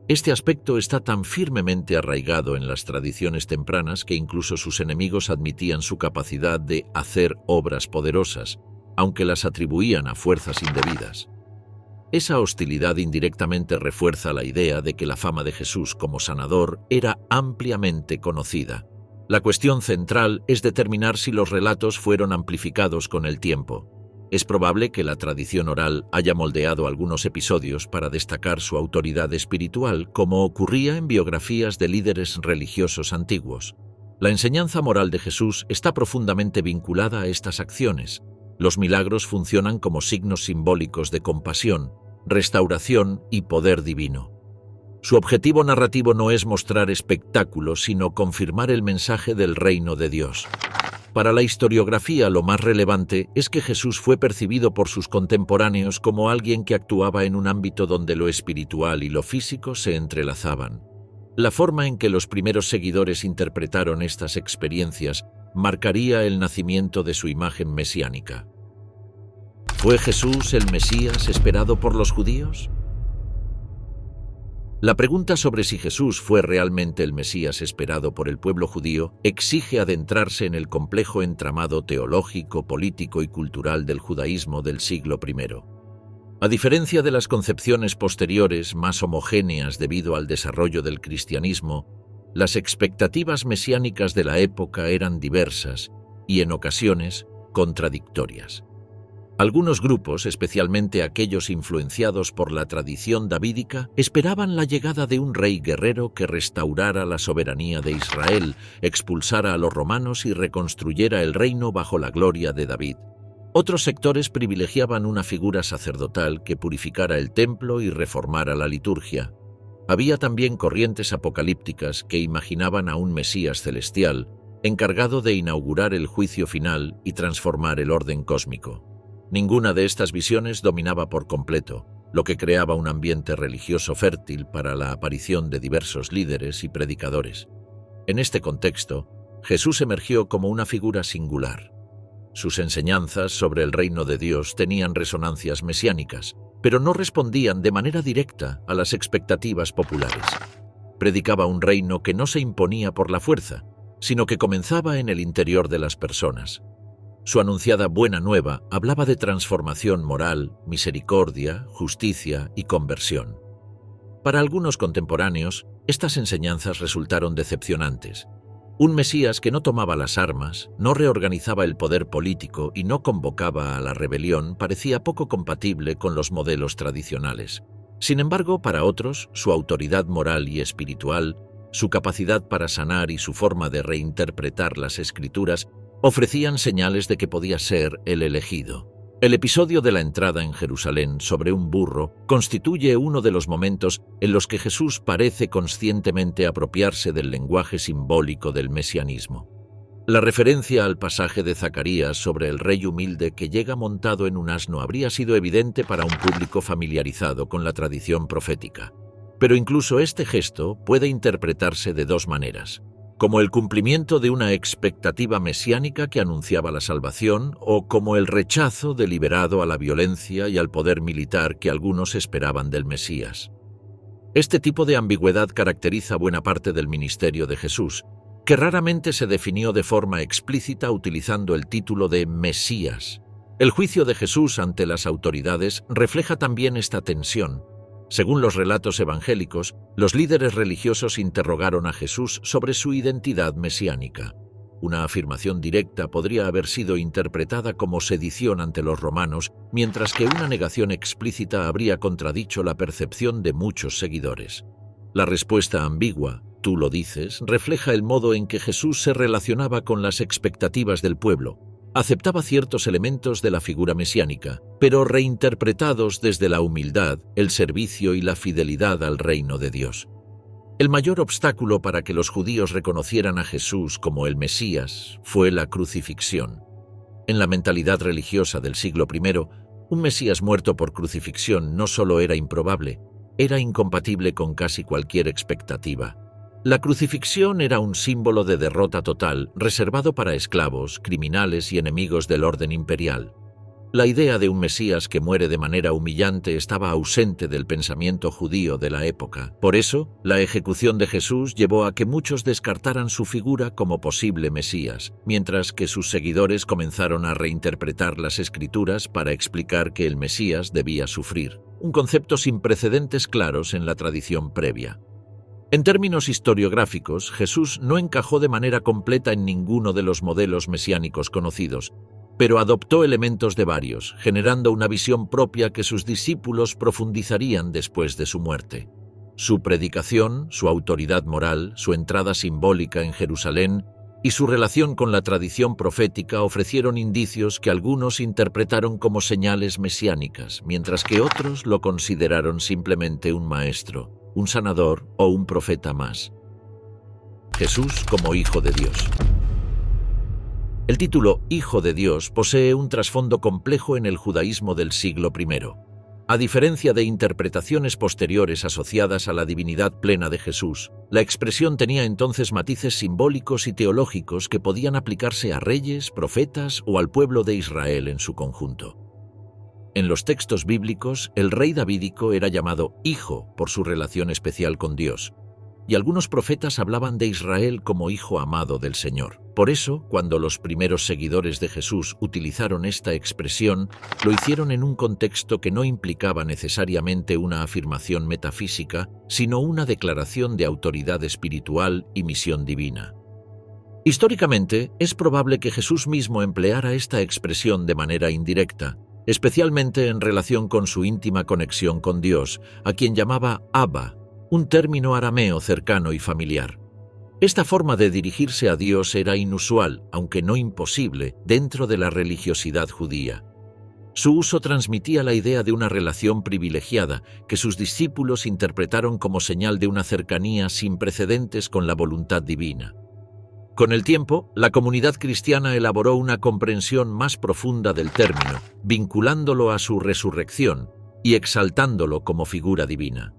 Speaker 1: Este aspecto está tan firmemente arraigado en las tradiciones tempranas que incluso sus enemigos admitían su capacidad de hacer obras poderosas, aunque las atribuían a fuerzas indebidas. Esa hostilidad indirectamente refuerza la idea de que la fama de Jesús como sanador era ampliamente conocida. La cuestión central es determinar si los relatos fueron amplificados con el tiempo. Es probable que la tradición oral haya moldeado algunos episodios para destacar su autoridad espiritual, como ocurría en biografías de líderes religiosos antiguos. La enseñanza moral de Jesús está profundamente vinculada a estas acciones. Los milagros funcionan como signos simbólicos de compasión, restauración y poder divino. Su objetivo narrativo no es mostrar espectáculos, sino confirmar el mensaje del reino de Dios. Para la historiografía, lo más relevante es que Jesús fue percibido por sus contemporáneos como alguien que actuaba en un ámbito donde lo espiritual y lo físico se entrelazaban. La forma en que los primeros seguidores interpretaron estas experiencias marcaría el nacimiento de su imagen mesiánica. ¿Fue Jesús el Mesías esperado por los judíos? La pregunta sobre si Jesús fue realmente el Mesías esperado por el pueblo judío exige adentrarse en el complejo entramado teológico, político y cultural del judaísmo del siglo I. A diferencia de las concepciones posteriores, más homogéneas debido al desarrollo del cristianismo, las expectativas mesiánicas de la época eran diversas y, en ocasiones, contradictorias. Algunos grupos, especialmente aquellos influenciados por la tradición davídica, esperaban la llegada de un rey guerrero que restaurara la soberanía de Israel, expulsara a los romanos y reconstruyera el reino bajo la gloria de David. Otros sectores privilegiaban una figura sacerdotal que purificara el templo y reformara la liturgia. Había también corrientes apocalípticas que imaginaban a un Mesías celestial, encargado de inaugurar el juicio final y transformar el orden cósmico. Ninguna de estas visiones dominaba por completo, lo que creaba un ambiente religioso fértil para la aparición de diversos líderes y predicadores. En este contexto, Jesús emergió como una figura singular. Sus enseñanzas sobre el reino de Dios tenían resonancias mesiánicas, pero no respondían de manera directa a las expectativas populares. Predicaba un reino que no se imponía por la fuerza, sino que comenzaba en el interior de las personas. Su anunciada buena nueva hablaba de transformación moral, misericordia, justicia y conversión. Para algunos contemporáneos, estas enseñanzas resultaron decepcionantes. Un Mesías que no tomaba las armas, no reorganizaba el poder político y no convocaba a la rebelión parecía poco compatible con los modelos tradicionales. Sin embargo, para otros, su autoridad moral y espiritual, su capacidad para sanar y su forma de reinterpretar las Escrituras ofrecían señales de que podía ser el elegido. El episodio de la entrada en Jerusalén sobre un burro constituye uno de los momentos en los que Jesús parece conscientemente apropiarse del lenguaje simbólico del mesianismo. La referencia al pasaje de Zacarías sobre el rey humilde que llega montado en un asno habría sido evidente para un público familiarizado con la tradición profética. Pero incluso este gesto puede interpretarse de dos maneras: como el cumplimiento de una expectativa mesiánica que anunciaba la salvación, o como el rechazo deliberado a la violencia y al poder militar que algunos esperaban del Mesías. Este tipo de ambigüedad caracteriza buena parte del ministerio de Jesús, que raramente se definió de forma explícita utilizando el título de Mesías. El juicio de Jesús ante las autoridades refleja también esta tensión. Según los relatos evangélicos, los líderes religiosos interrogaron a Jesús sobre su identidad mesiánica. Una afirmación directa podría haber sido interpretada como sedición ante los romanos, mientras que una negación explícita habría contradicho la percepción de muchos seguidores. La respuesta ambigua, "tú lo dices", refleja el modo en que Jesús se relacionaba con las expectativas del pueblo. Aceptaba ciertos elementos de la figura mesiánica, pero reinterpretados desde la humildad, el servicio y la fidelidad al reino de Dios. El mayor obstáculo para que los judíos reconocieran a Jesús como el Mesías fue la crucifixión. En la mentalidad religiosa del siglo I, un Mesías muerto por crucifixión no solo era improbable, era incompatible con casi cualquier expectativa. La crucifixión era un símbolo de derrota total, reservado para esclavos, criminales y enemigos del orden imperial. La idea de un Mesías que muere de manera humillante estaba ausente del pensamiento judío de la época. Por eso, la ejecución de Jesús llevó a que muchos descartaran su figura como posible Mesías, mientras que sus seguidores comenzaron a reinterpretar las Escrituras para explicar que el Mesías debía sufrir, un concepto sin precedentes claros en la tradición previa. En términos historiográficos, Jesús no encajó de manera completa en ninguno de los modelos mesiánicos conocidos, pero adoptó elementos de varios, generando una visión propia que sus discípulos profundizarían después de su muerte. Su predicación, su autoridad moral, su entrada simbólica en Jerusalén y su relación con la tradición profética ofrecieron indicios que algunos interpretaron como señales mesiánicas, mientras que otros lo consideraron simplemente un maestro, un sanador o un profeta más. Jesús como Hijo de Dios. El título Hijo de Dios posee un trasfondo complejo en el judaísmo del siglo I. A diferencia de interpretaciones posteriores asociadas a la divinidad plena de Jesús, la expresión tenía entonces matices simbólicos y teológicos que podían aplicarse a reyes, profetas o al pueblo de Israel en su conjunto. En los textos bíblicos, el rey davídico era llamado Hijo por su relación especial con Dios, y algunos profetas hablaban de Israel como hijo amado del Señor. Por eso, cuando los primeros seguidores de Jesús utilizaron esta expresión, lo hicieron en un contexto que no implicaba necesariamente una afirmación metafísica, sino una declaración de autoridad espiritual y misión divina. Históricamente, es probable que Jesús mismo empleara esta expresión de manera indirecta, especialmente en relación con su íntima conexión con Dios, a quien llamaba Abba, un término arameo cercano y familiar. Esta forma de dirigirse a Dios era inusual, aunque no imposible, dentro de la religiosidad judía. Su uso transmitía la idea de una relación privilegiada que sus discípulos interpretaron como señal de una cercanía sin precedentes con la voluntad divina. Con el tiempo, la comunidad cristiana elaboró una comprensión más profunda del término, vinculándolo a su resurrección y exaltándolo como figura divina.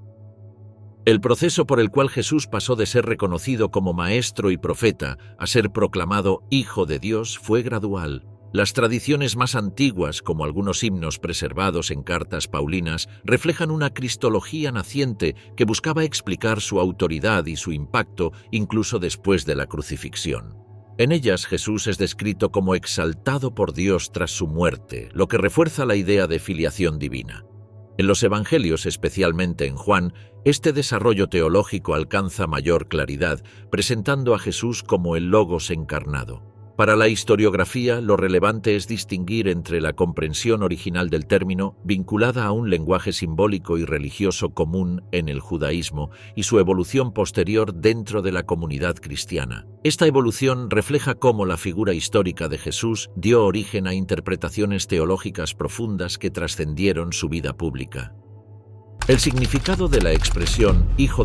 Speaker 1: El proceso por el cual Jesús pasó de ser reconocido como maestro y profeta a ser proclamado Hijo de Dios fue gradual. Las tradiciones más antiguas, como algunos himnos preservados en cartas paulinas, reflejan una cristología naciente que buscaba explicar su autoridad y su impacto incluso después de la crucifixión. En ellas Jesús es descrito como exaltado por Dios tras su muerte, lo que refuerza la idea de filiación divina. En los Evangelios, especialmente en Juan, este desarrollo teológico alcanza mayor claridad, presentando a Jesús como el Logos encarnado. Para la historiografía, lo relevante es distinguir entre la comprensión original del término, vinculada a un lenguaje simbólico y religioso común en el judaísmo, y su evolución posterior dentro de la comunidad cristiana. Esta evolución refleja cómo la figura histórica de Jesús dio origen a interpretaciones teológicas profundas que trascendieron su vida pública. El significado de la expresión Hijo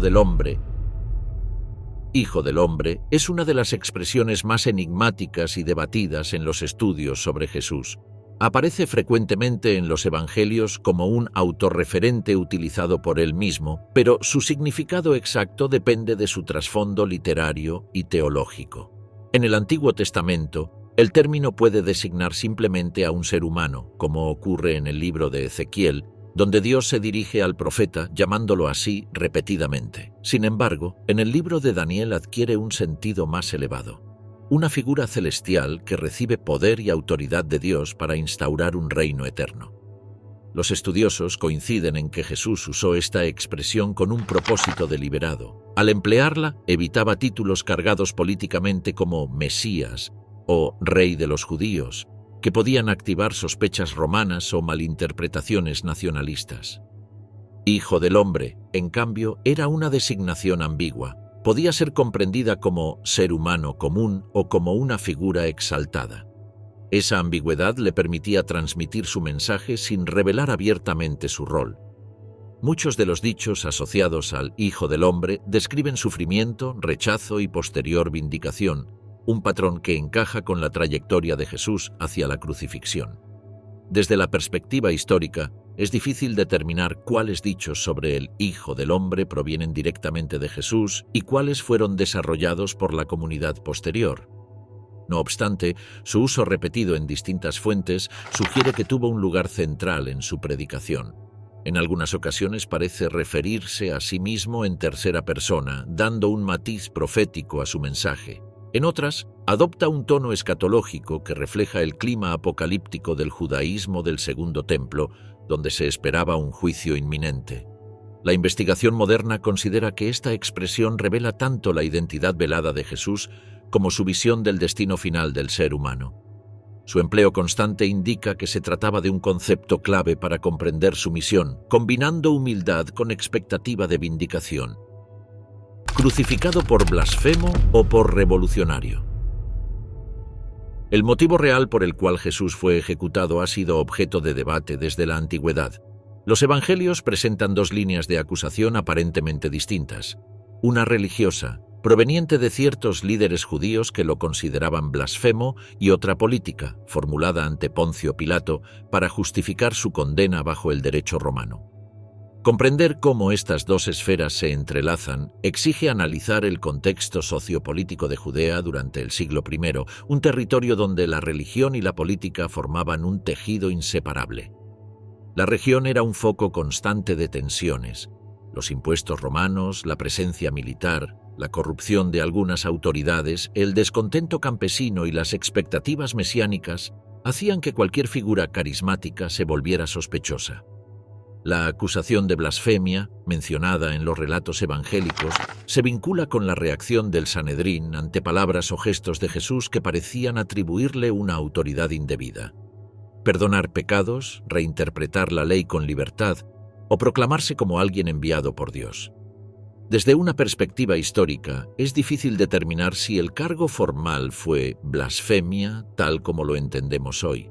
Speaker 1: del Hombre es una de las expresiones más enigmáticas y debatidas en los estudios sobre Jesús. Aparece frecuentemente en los Evangelios como un autorreferente utilizado por él mismo, pero su significado exacto depende de su trasfondo literario y teológico. En el Antiguo Testamento, el término puede designar simplemente a un ser humano, como ocurre en el libro de Ezequiel, donde Dios se dirige al profeta llamándolo así repetidamente. Sin embargo, en el libro de Daniel adquiere un sentido más elevado. Una figura celestial que recibe poder y autoridad de Dios para instaurar un reino eterno. Los estudiosos coinciden en que Jesús usó esta expresión con un propósito deliberado. Al emplearla, evitaba títulos cargados políticamente como Mesías o Rey de los Judíos, que podían activar sospechas romanas o malinterpretaciones nacionalistas. Hijo del Hombre, en cambio, era una designación ambigua. Podía ser comprendida como ser humano común o como una figura exaltada. Esa ambigüedad le permitía transmitir su mensaje sin revelar abiertamente su rol. Muchos de los dichos asociados al Hijo del Hombre describen sufrimiento, rechazo y posterior vindicación, un patrón que encaja con la trayectoria de Jesús hacia la crucifixión. Desde la perspectiva histórica, es difícil determinar cuáles dichos sobre el Hijo del Hombre provienen directamente de Jesús y cuáles fueron desarrollados por la comunidad posterior. No obstante, su uso repetido en distintas fuentes sugiere que tuvo un lugar central en su predicación. En algunas ocasiones parece referirse a sí mismo en tercera persona, dando un matiz profético a su mensaje. En otras, adopta un tono escatológico que refleja el clima apocalíptico del judaísmo del Segundo Templo, donde se esperaba un juicio inminente. La investigación moderna considera que esta expresión revela tanto la identidad velada de Jesús como su visión del destino final del ser humano. Su empleo constante indica que se trataba de un concepto clave para comprender su misión, combinando humildad con expectativa de vindicación. ¿Crucificado por blasfemo o por revolucionario? El motivo real por el cual Jesús fue ejecutado ha sido objeto de debate desde la antigüedad. Los evangelios presentan dos líneas de acusación aparentemente distintas. Una religiosa, proveniente de ciertos líderes judíos que lo consideraban blasfemo, y otra política, formulada ante Poncio Pilato para justificar su condena bajo el derecho romano. Comprender cómo estas dos esferas se entrelazan exige analizar el contexto sociopolítico de Judea durante el siglo I, un territorio donde la religión y la política formaban un tejido inseparable. La región era un foco constante de tensiones. Los impuestos romanos, la presencia militar, la corrupción de algunas autoridades, el descontento campesino y las expectativas mesiánicas hacían que cualquier figura carismática se volviera sospechosa. La acusación de blasfemia, mencionada en los relatos evangélicos, se vincula con la reacción del Sanedrín ante palabras o gestos de Jesús que parecían atribuirle una autoridad indebida. Perdonar pecados, reinterpretar la ley con libertad o proclamarse como alguien enviado por Dios. Desde una perspectiva histórica, es difícil determinar si el cargo formal fue blasfemia tal como lo entendemos hoy.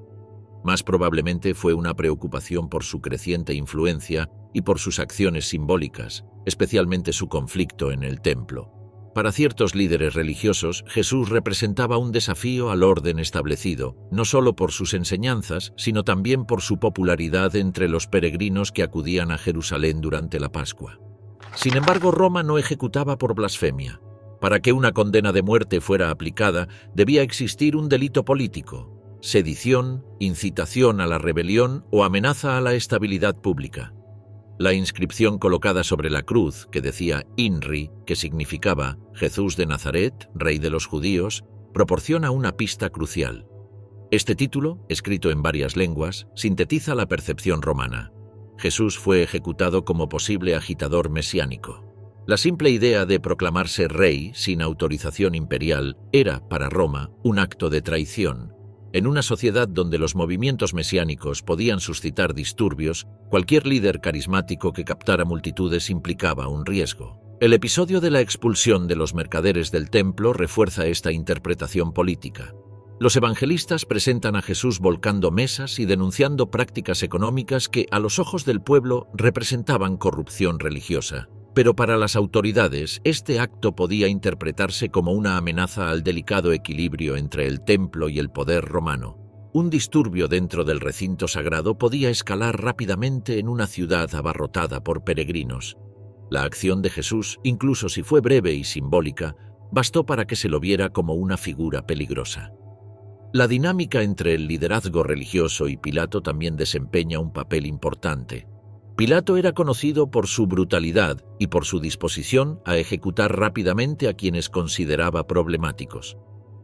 Speaker 1: Más probablemente fue una preocupación por su creciente influencia y por sus acciones simbólicas, especialmente su conflicto en el templo. Para ciertos líderes religiosos, Jesús representaba un desafío al orden establecido, no solo por sus enseñanzas, sino también por su popularidad entre los peregrinos que acudían a Jerusalén durante la Pascua. Sin embargo, Roma no ejecutaba por blasfemia. Para que una condena de muerte fuera aplicada, debía existir un delito político: sedición, incitación a la rebelión o amenaza a la estabilidad pública. La inscripción colocada sobre la cruz, que decía INRI, que significaba Jesús de Nazaret, Rey de los Judíos, proporciona una pista crucial. Este título, escrito en varias lenguas, sintetiza la percepción romana. Jesús fue ejecutado como posible agitador mesiánico. La simple idea de proclamarse rey sin autorización imperial era, para Roma, un acto de traición. En una sociedad donde los movimientos mesiánicos podían suscitar disturbios, cualquier líder carismático que captara multitudes implicaba un riesgo. El episodio de la expulsión de los mercaderes del templo refuerza esta interpretación política. Los evangelistas presentan a Jesús volcando mesas y denunciando prácticas económicas que, a los ojos del pueblo, representaban corrupción religiosa. Pero para las autoridades, este acto podía interpretarse como una amenaza al delicado equilibrio entre el templo y el poder romano. Un disturbio dentro del recinto sagrado podía escalar rápidamente en una ciudad abarrotada por peregrinos. La acción de Jesús, incluso si fue breve y simbólica, bastó para que se lo viera como una figura peligrosa. La dinámica entre el liderazgo religioso y Pilato también desempeña un papel importante. Pilato era conocido por su brutalidad y por su disposición a ejecutar rápidamente a quienes consideraba problemáticos.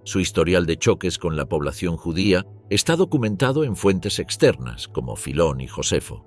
Speaker 1: Su historial de choques con la población judía está documentado en fuentes externas, como Filón y Josefo.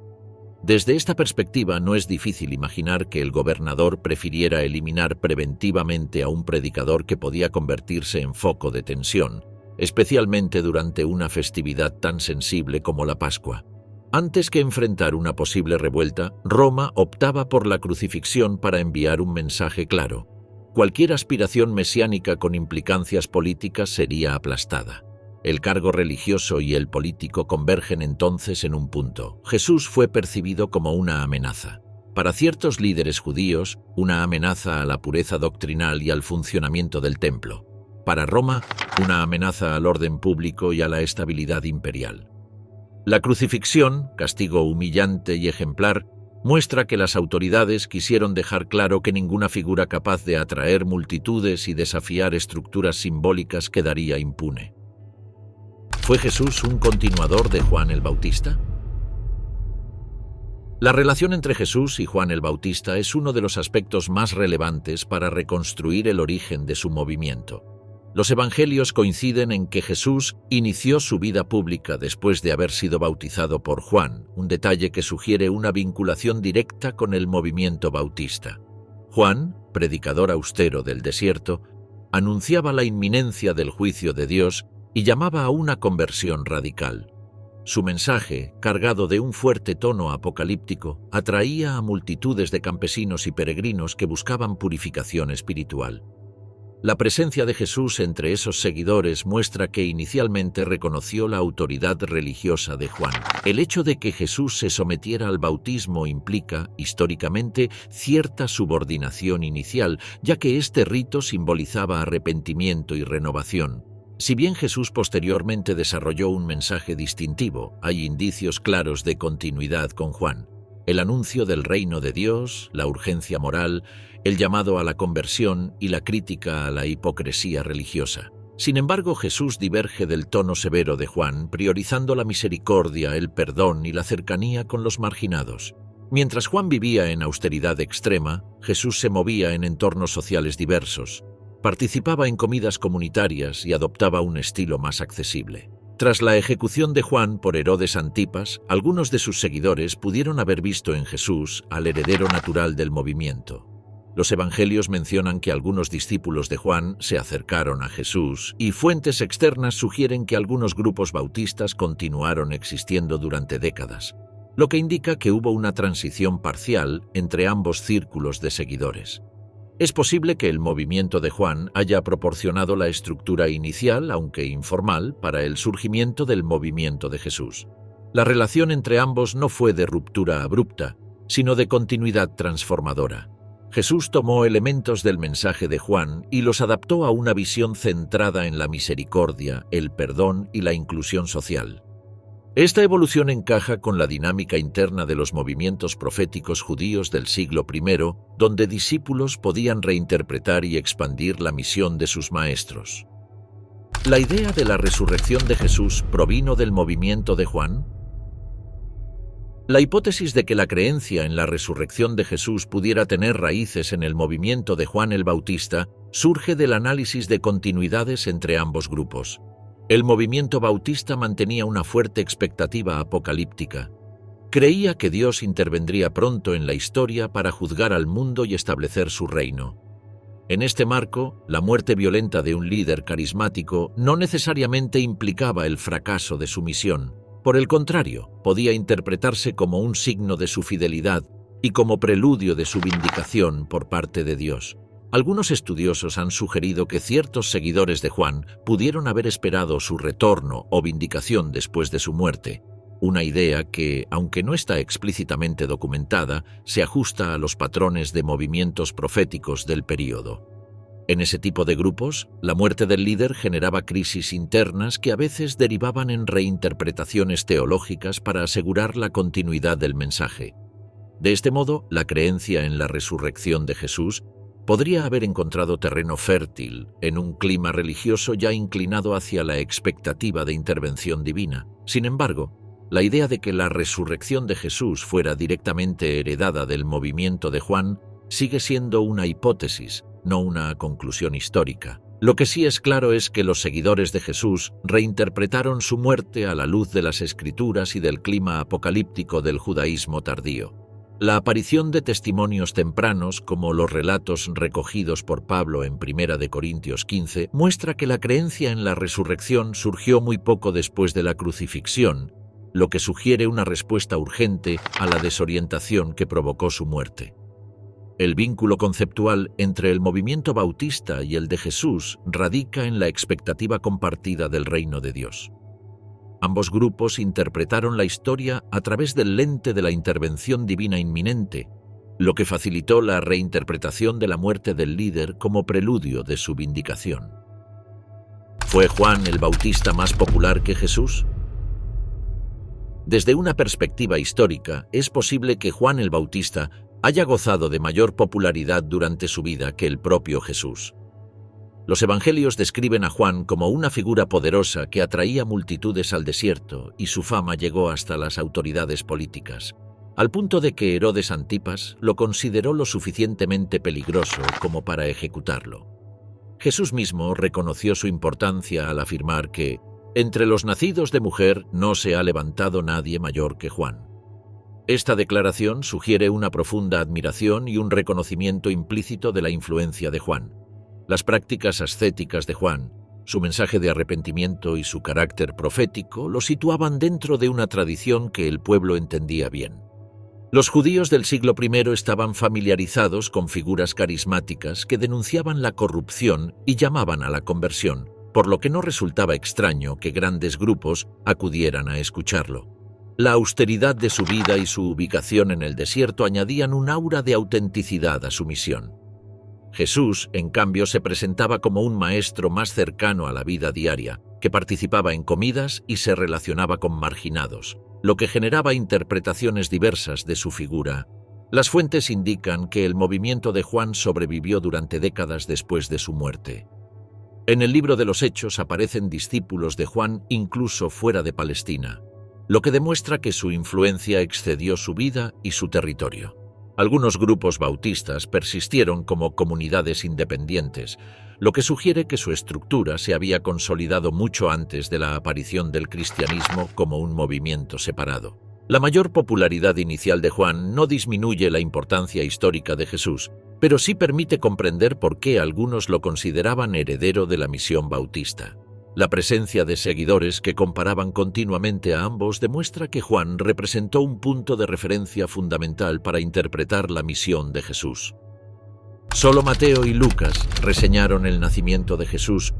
Speaker 1: Desde esta perspectiva, no es difícil imaginar que el gobernador prefiriera eliminar preventivamente a un predicador que podía convertirse en foco de tensión, especialmente durante una festividad tan sensible como la Pascua. Antes que enfrentar una posible revuelta, Roma optaba por la crucifixión para enviar un mensaje claro: cualquier aspiración mesiánica con implicancias políticas sería aplastada. El cargo religioso y el político convergen entonces en un punto. Jesús fue percibido como una amenaza. Para ciertos líderes judíos, una amenaza a la pureza doctrinal y al funcionamiento del templo. Para Roma, una amenaza al orden público y a la estabilidad imperial. La crucifixión, castigo humillante y ejemplar, muestra que las autoridades quisieron dejar claro que ninguna figura capaz de atraer multitudes y desafiar estructuras simbólicas quedaría impune. ¿Fue Jesús un continuador de Juan el Bautista? La relación entre Jesús y Juan el Bautista es uno de los aspectos más relevantes para reconstruir el origen de su movimiento. Los evangelios coinciden en que Jesús inició su vida pública después de haber sido bautizado por Juan, un detalle que sugiere una vinculación directa con el movimiento bautista. Juan, predicador austero del desierto, anunciaba la inminencia del juicio de Dios y llamaba a una conversión radical. Su mensaje, cargado de un fuerte tono apocalíptico, atraía a multitudes de campesinos y peregrinos que buscaban purificación espiritual. La presencia de Jesús entre esos seguidores muestra que inicialmente reconoció la autoridad religiosa de Juan. El hecho de que Jesús se sometiera al bautismo implica, históricamente, cierta subordinación inicial, ya que este rito simbolizaba arrepentimiento y renovación. Si bien Jesús posteriormente desarrolló un mensaje distintivo, hay indicios claros de continuidad con Juan. El anuncio del reino de Dios, la urgencia moral, el llamado a la conversión y la crítica a la hipocresía religiosa. Sin embargo, Jesús diverge del tono severo de Juan, priorizando la misericordia, el perdón y la cercanía con los marginados. Mientras Juan vivía en austeridad extrema, Jesús se movía en entornos sociales diversos, participaba en comidas comunitarias y adoptaba un estilo más accesible. Tras la ejecución de Juan por Herodes Antipas, algunos de sus seguidores pudieron haber visto en Jesús al heredero natural del movimiento. Los evangelios mencionan que algunos discípulos de Juan se acercaron a Jesús y fuentes externas sugieren que algunos grupos bautistas continuaron existiendo durante décadas, lo que indica que hubo una transición parcial entre ambos círculos de seguidores. Es posible que el movimiento de Juan haya proporcionado la estructura inicial, aunque informal, para el surgimiento del movimiento de Jesús. La relación entre ambos no fue de ruptura abrupta, sino de continuidad transformadora. Jesús tomó elementos del mensaje de Juan y los adaptó a una visión centrada en la misericordia, el perdón y la inclusión social. Esta evolución encaja con la dinámica interna de los movimientos proféticos judíos del siglo I, donde discípulos podían reinterpretar y expandir la misión de sus maestros. ¿La idea de la resurrección de Jesús provino del movimiento de Juan? La hipótesis de que la creencia en la resurrección de Jesús pudiera tener raíces en el movimiento de Juan el Bautista surge del análisis de continuidades entre ambos grupos. El movimiento bautista mantenía una fuerte expectativa apocalíptica. Creía que Dios intervendría pronto en la historia para juzgar al mundo y establecer su reino. En este marco, la muerte violenta de un líder carismático no necesariamente implicaba el fracaso de su misión. Por el contrario, podía interpretarse como un signo de su fidelidad y como preludio de su vindicación por parte de Dios. Algunos estudiosos han sugerido que ciertos seguidores de Juan pudieron haber esperado su retorno o vindicación después de su muerte, una idea que, aunque no está explícitamente documentada, se ajusta a los patrones de movimientos proféticos del período. En ese tipo de grupos, la muerte del líder generaba crisis internas que a veces derivaban en reinterpretaciones teológicas para asegurar la continuidad del mensaje. De este modo, la creencia en la resurrección de Jesús podría haber encontrado terreno fértil en un clima religioso ya inclinado hacia la expectativa de intervención divina. Sin embargo, la idea de que la resurrección de Jesús fuera directamente heredada del movimiento de Juan sigue siendo una hipótesis, no una conclusión histórica. Lo que sí es claro es que los seguidores de Jesús reinterpretaron su muerte a la luz de las Escrituras y del clima apocalíptico del judaísmo tardío. La aparición de testimonios tempranos, como los relatos recogidos por Pablo en 1 Corintios 15, muestra que la creencia en la resurrección surgió muy poco después de la crucifixión, lo que sugiere una respuesta urgente a la desorientación que provocó su muerte. El vínculo conceptual entre el movimiento bautista y el de Jesús radica en la expectativa compartida del reino de Dios. Ambos grupos interpretaron la historia a través del lente de la intervención divina inminente, lo que facilitó la reinterpretación de la muerte del líder como preludio de su vindicación. ¿Fue Juan el Bautista más popular que Jesús? Desde una perspectiva histórica, es posible que Juan el Bautista haya gozado de mayor popularidad durante su vida que el propio Jesús. Los evangelios describen a Juan como una figura poderosa que atraía multitudes al desierto y su fama llegó hasta las autoridades políticas, al punto de que Herodes Antipas lo consideró lo suficientemente peligroso como para ejecutarlo. Jesús mismo reconoció su importancia al afirmar que entre los nacidos de mujer no se ha levantado nadie mayor que Juan. Esta declaración sugiere una profunda admiración y un reconocimiento implícito de la influencia de Juan. Las prácticas ascéticas de Juan, su mensaje de arrepentimiento y su carácter profético lo situaban dentro de una tradición que el pueblo entendía bien. Los judíos del siglo I estaban familiarizados con figuras carismáticas que denunciaban la corrupción y llamaban a la conversión, por lo que no resultaba extraño que grandes grupos acudieran a escucharlo. La austeridad de su vida y su ubicación en el desierto añadían un aura de autenticidad a su misión. Jesús, en cambio, se presentaba como un maestro más cercano a la vida diaria, que participaba en comidas y se relacionaba con marginados, lo que generaba interpretaciones diversas de su figura. Las fuentes indican que el movimiento de Juan sobrevivió durante décadas después de su muerte. En el libro de los Hechos aparecen discípulos de Juan incluso fuera de Palestina, lo que demuestra que su influencia excedió su vida y su territorio. Algunos grupos bautistas persistieron como comunidades independientes, lo que sugiere que su estructura se había consolidado mucho antes de la aparición del cristianismo como un movimiento separado. La mayor popularidad inicial de Juan no disminuye la importancia histórica de Jesús, pero sí permite comprender por qué algunos lo consideraban heredero de la misión bautista. La presencia de seguidores que comparaban continuamente a ambos demuestra que Juan representó un punto de referencia fundamental para interpretar la misión de Jesús. Solo Mateo y Lucas reseñaron el nacimiento de Jesús.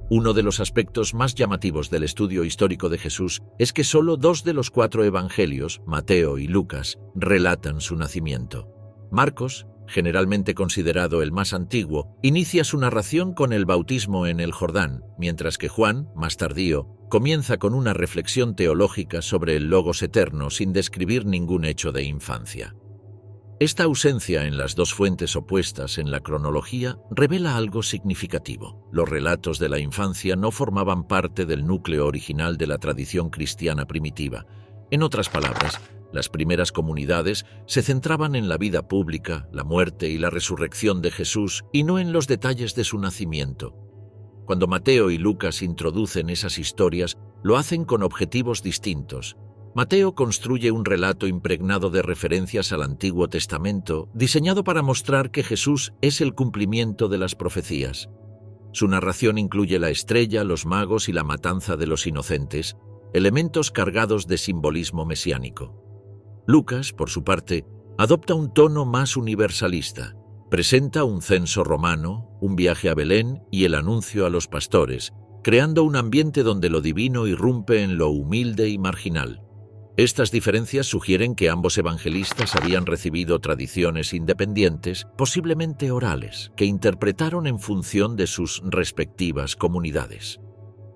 Speaker 1: Uno de los aspectos más llamativos del estudio histórico de Jesús es que solo 2 de los 4 evangelios, Mateo y Lucas, relatan su nacimiento. Marcos, generalmente considerado el más antiguo, inicia su narración con el bautismo en el Jordán, mientras que Juan, más tardío, comienza con una reflexión teológica sobre el Logos eterno sin describir ningún hecho de infancia. Esta ausencia en las dos fuentes opuestas en la cronología revela algo significativo. Los relatos de la infancia no formaban parte del núcleo original de la tradición cristiana primitiva. En otras palabras, las primeras comunidades se centraban en la vida pública, la muerte y la resurrección de Jesús y no en los detalles de su nacimiento. Cuando Mateo y Lucas introducen esas historias, lo hacen con objetivos distintos. Mateo construye un relato impregnado de referencias al Antiguo Testamento, diseñado para mostrar que Jesús es el cumplimiento de las profecías. Su narración incluye la estrella, los magos y la matanza de los inocentes, elementos cargados de simbolismo mesiánico. Lucas, por su parte, adopta un tono más universalista. Presenta un censo romano, un viaje a Belén y el anuncio a los pastores, creando un ambiente donde lo divino irrumpe en lo humilde y marginal. Estas diferencias sugieren que ambos evangelistas habían recibido tradiciones independientes, posiblemente orales, que interpretaron en función de sus respectivas comunidades.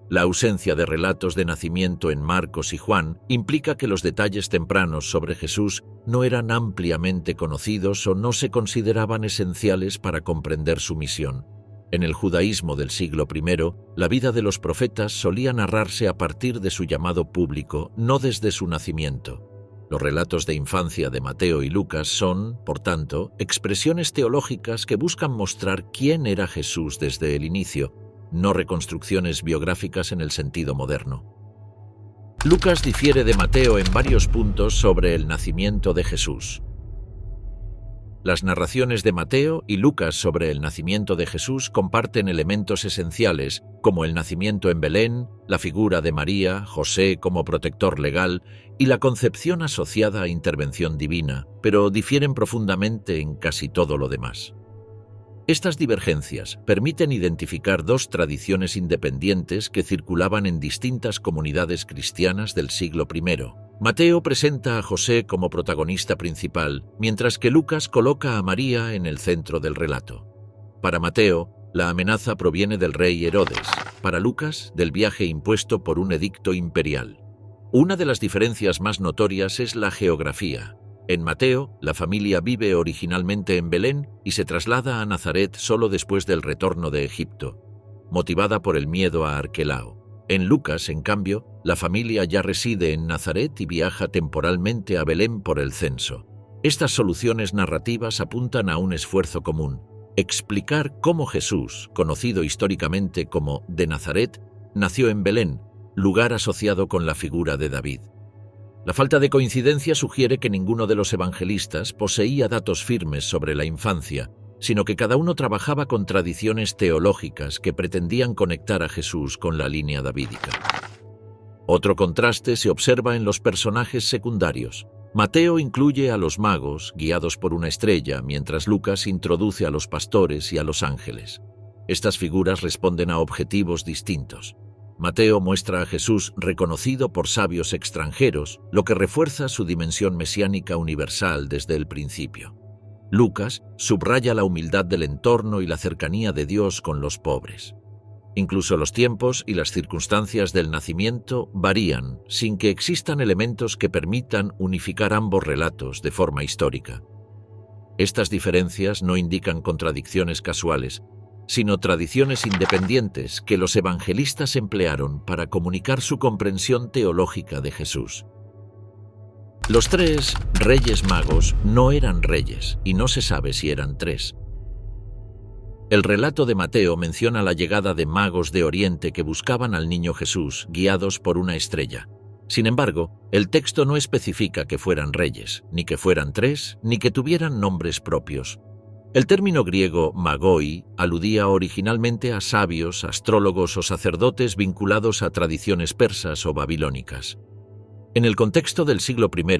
Speaker 1: La ausencia de relatos de nacimiento en Marcos y Juan implica que los detalles tempranos sobre Jesús no eran ampliamente conocidos o no se consideraban esenciales para comprender su misión. En el judaísmo del siglo I, la vida de los profetas solía narrarse a partir de su llamado público, no desde su nacimiento. Los relatos de infancia de Mateo y Lucas son, por tanto, expresiones teológicas que buscan mostrar quién era Jesús desde el inicio, no reconstrucciones biográficas en el sentido moderno. Lucas difiere de Mateo en varios puntos sobre el nacimiento de Jesús. Las narraciones de Mateo y Lucas sobre el nacimiento de Jesús comparten elementos esenciales, como el nacimiento en Belén, la figura de María, José como protector legal y la concepción asociada a intervención divina, pero difieren profundamente en casi todo lo demás. Estas divergencias permiten identificar dos tradiciones independientes que circulaban en distintas comunidades cristianas del siglo I. Mateo presenta a José como protagonista principal, mientras que Lucas coloca a María en el centro del relato. Para Mateo, la amenaza proviene del rey Herodes, para Lucas, del viaje impuesto por un edicto imperial. Una de las diferencias más notorias es la geografía. En Mateo, la familia vive originalmente en Belén y se traslada a Nazaret solo después del retorno de Egipto, motivada por el miedo a Arquelao. En Lucas, en cambio, la familia ya reside en Nazaret y viaja temporalmente a Belén por el censo. Estas soluciones narrativas apuntan a un esfuerzo común: explicar cómo Jesús, conocido históricamente como de Nazaret, nació en Belén, lugar asociado con la figura de David. La falta de coincidencia sugiere que ninguno de los evangelistas poseía datos firmes sobre la infancia, sino que cada uno trabajaba con tradiciones teológicas que pretendían conectar a Jesús con la línea davídica. Otro contraste se observa en los personajes secundarios. Mateo incluye a los magos, guiados por una estrella, mientras Lucas introduce a los pastores y a los ángeles. Estas figuras responden a objetivos distintos. Mateo muestra a Jesús reconocido por sabios extranjeros, lo que refuerza su dimensión mesiánica universal desde el principio. Lucas subraya la humildad del entorno y la cercanía de Dios con los pobres. Incluso los tiempos y las circunstancias del nacimiento varían, sin que existan elementos que permitan unificar ambos relatos de forma histórica. Estas diferencias no indican contradicciones casuales, sino tradiciones independientes que los evangelistas emplearon para comunicar su comprensión teológica de Jesús. Los tres reyes magos no eran reyes, y no se sabe si eran tres. El relato de Mateo menciona la llegada de magos de Oriente que buscaban al niño Jesús, guiados por una estrella. Sin embargo, el texto no especifica que fueran reyes, ni que fueran tres, ni que tuvieran nombres propios. El término griego magoi aludía originalmente a sabios, astrólogos o sacerdotes vinculados a tradiciones persas o babilónicas. En el contexto del siglo I,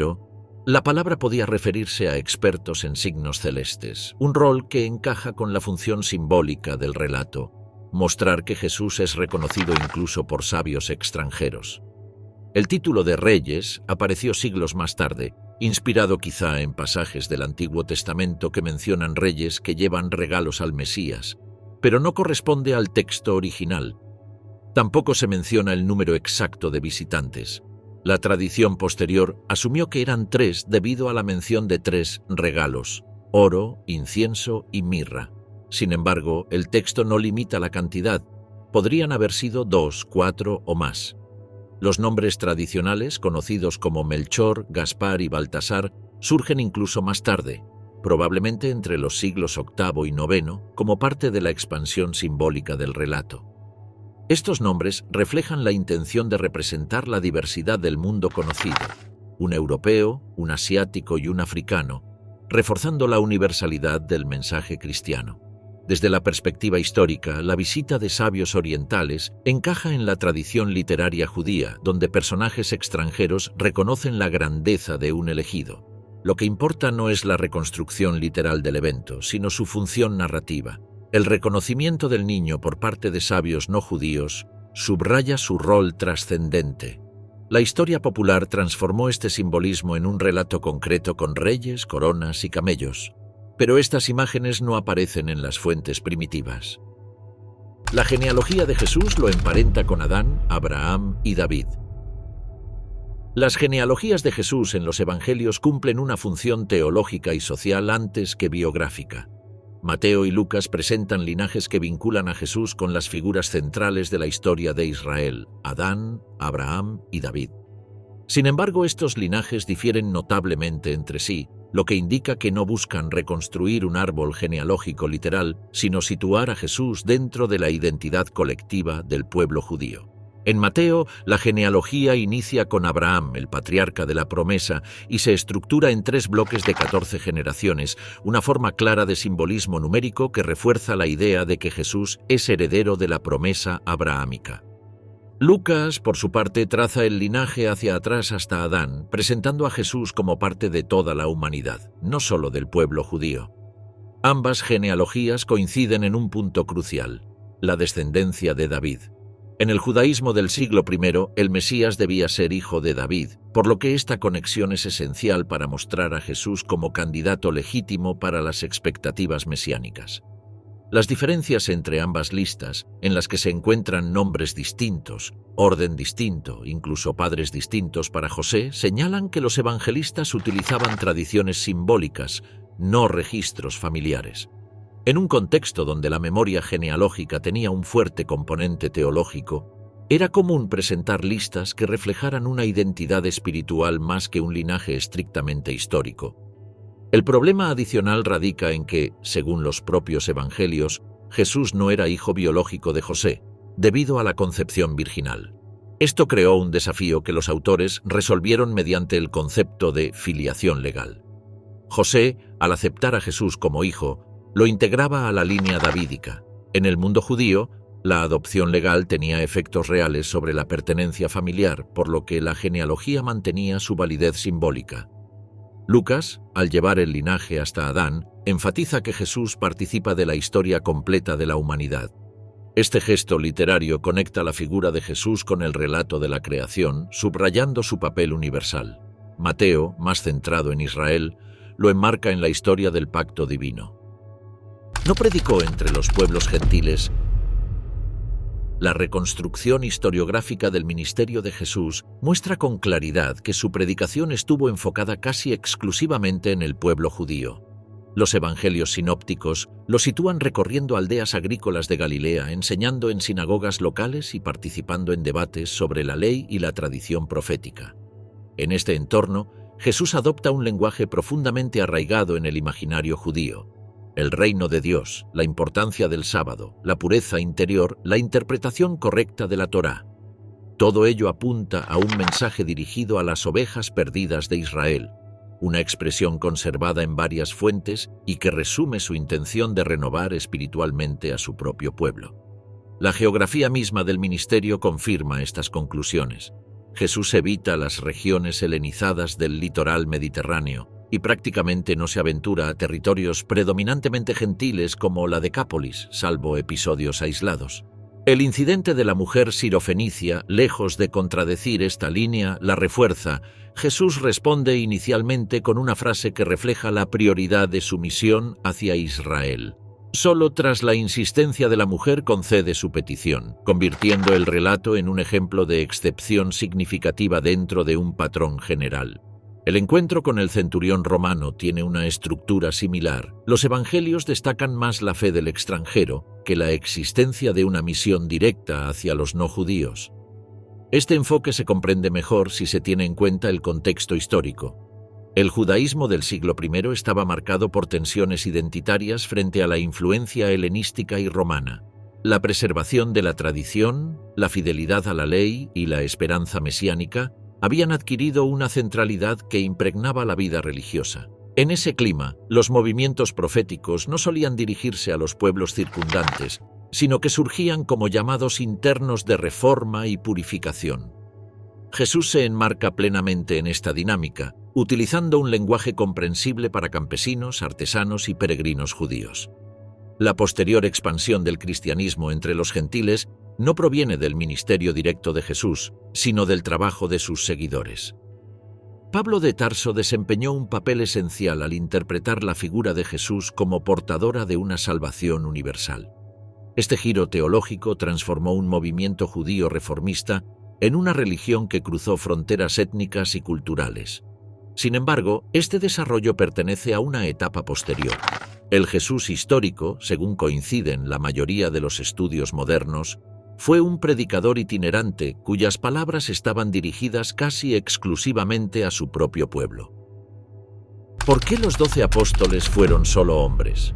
Speaker 1: la palabra podía referirse a expertos en signos celestes, un rol que encaja con la función simbólica del relato, mostrar que Jesús es reconocido incluso por sabios extranjeros. El título de Reyes apareció siglos más tarde, inspirado quizá en pasajes del Antiguo Testamento que mencionan reyes que llevan regalos al Mesías, pero no corresponde al texto original. Tampoco se menciona el número exacto de visitantes. La tradición posterior asumió que eran tres debido a la mención de tres regalos: oro, incienso y mirra. Sin embargo, el texto no limita la cantidad. Podrían haber sido 2, 4 o más. Los nombres tradicionales, conocidos como Melchor, Gaspar y Baltasar, surgen incluso más tarde, probablemente entre los siglos VIII y IX, como parte de la expansión simbólica del relato. Estos nombres reflejan la intención de representar la diversidad del mundo conocido, un europeo, un asiático y un africano, reforzando la universalidad del mensaje cristiano. Desde la perspectiva histórica, la visita de sabios orientales encaja en la tradición literaria judía, donde personajes extranjeros reconocen la grandeza de un elegido. Lo que importa no es la reconstrucción literal del evento, sino su función narrativa. El reconocimiento del niño por parte de sabios no judíos subraya su rol trascendente. La historia popular transformó este simbolismo en un relato concreto con reyes, coronas y camellos, pero estas imágenes no aparecen en las fuentes primitivas. La genealogía de Jesús lo emparenta con Adán, Abraham y David. Las genealogías de Jesús en los evangelios cumplen una función teológica y social antes que biográfica. Mateo y Lucas presentan linajes que vinculan a Jesús con las figuras centrales de la historia de Israel: Adán, Abraham y David. Sin embargo, estos linajes difieren notablemente entre sí, lo que indica que no buscan reconstruir un árbol genealógico literal, sino situar a Jesús dentro de la identidad colectiva del pueblo judío. En Mateo, la genealogía inicia con Abraham, el patriarca de la promesa, y se estructura en 3 bloques de 14 generaciones, una forma clara de simbolismo numérico que refuerza la idea de que Jesús es heredero de la promesa abrahámica. Lucas, por su parte, traza el linaje hacia atrás hasta Adán, presentando a Jesús como parte de toda la humanidad, no solo del pueblo judío. Ambas genealogías coinciden en un punto crucial: la descendencia de David. En el judaísmo del siglo I, el Mesías debía ser hijo de David, por lo que esta conexión es esencial para mostrar a Jesús como candidato legítimo para las expectativas mesiánicas. Las diferencias entre ambas listas, en las que se encuentran nombres distintos, orden distinto, incluso padres distintos para José, señalan que los evangelistas utilizaban tradiciones simbólicas, no registros familiares. En un contexto donde la memoria genealógica tenía un fuerte componente teológico, era común presentar listas que reflejaran una identidad espiritual más que un linaje estrictamente histórico. El problema adicional radica en que, según los propios evangelios, Jesús no era hijo biológico de José, debido a la concepción virginal. Esto creó un desafío que los autores resolvieron mediante el concepto de filiación legal. José, al aceptar a Jesús como hijo, lo integraba a la línea davídica. En el mundo judío, la adopción legal tenía efectos reales sobre la pertenencia familiar, por lo que la genealogía mantenía su validez simbólica. Lucas, al llevar el linaje hasta Adán, enfatiza que Jesús participa de la historia completa de la humanidad. Este gesto literario conecta la figura de Jesús con el relato de la creación, subrayando su papel universal. Mateo, más centrado en Israel, lo enmarca en la historia del pacto divino. No predicó entre los pueblos gentiles. La reconstrucción historiográfica del ministerio de Jesús muestra con claridad que su predicación estuvo enfocada casi exclusivamente en el pueblo judío. Los evangelios sinópticos lo sitúan recorriendo aldeas agrícolas de Galilea, enseñando en sinagogas locales y participando en debates sobre la ley y la tradición profética. En este entorno, Jesús adopta un lenguaje profundamente arraigado en el imaginario judío. El reino de Dios, la importancia del sábado, la pureza interior, la interpretación correcta de la Torá. Todo ello apunta a un mensaje dirigido a las ovejas perdidas de Israel, una expresión conservada en varias fuentes y que resume su intención de renovar espiritualmente a su propio pueblo. La geografía misma del ministerio confirma estas conclusiones. Jesús evita las regiones helenizadas del litoral mediterráneo, y prácticamente no se aventura a territorios predominantemente gentiles como la Decápolis, salvo episodios aislados. El incidente de la mujer sirofenicia, lejos de contradecir esta línea, la refuerza. Jesús responde inicialmente con una frase que refleja la prioridad de su misión hacia Israel. Solo tras la insistencia de la mujer concede su petición, convirtiendo el relato en un ejemplo de excepción significativa dentro de un patrón general. El encuentro con el centurión romano tiene una estructura similar. Los evangelios destacan más la fe del extranjero que la existencia de una misión directa hacia los no judíos. Este enfoque se comprende mejor si se tiene en cuenta el contexto histórico. El judaísmo del siglo I estaba marcado por tensiones identitarias frente a la influencia helenística y romana. La preservación de la tradición, la fidelidad a la ley y la esperanza mesiánica habían adquirido una centralidad que impregnaba la vida religiosa. En ese clima, los movimientos proféticos no solían dirigirse a los pueblos circundantes, sino que surgían como llamados internos de reforma y purificación. Jesús se enmarca plenamente en esta dinámica, utilizando un lenguaje comprensible para campesinos, artesanos y peregrinos judíos. La posterior expansión del cristianismo entre los gentiles no proviene del ministerio directo de Jesús, sino del trabajo de sus seguidores. Pablo de Tarso desempeñó un papel esencial al interpretar la figura de Jesús como portadora de una salvación universal. Este giro teológico transformó un movimiento judío reformista en una religión que cruzó fronteras étnicas y culturales. Sin embargo, este desarrollo pertenece a una etapa posterior. El Jesús histórico, según coinciden la mayoría de los estudios modernos, fue un predicador itinerante cuyas palabras estaban dirigidas casi exclusivamente a su propio pueblo. ¿Por qué los 12 apóstoles fueron solo hombres?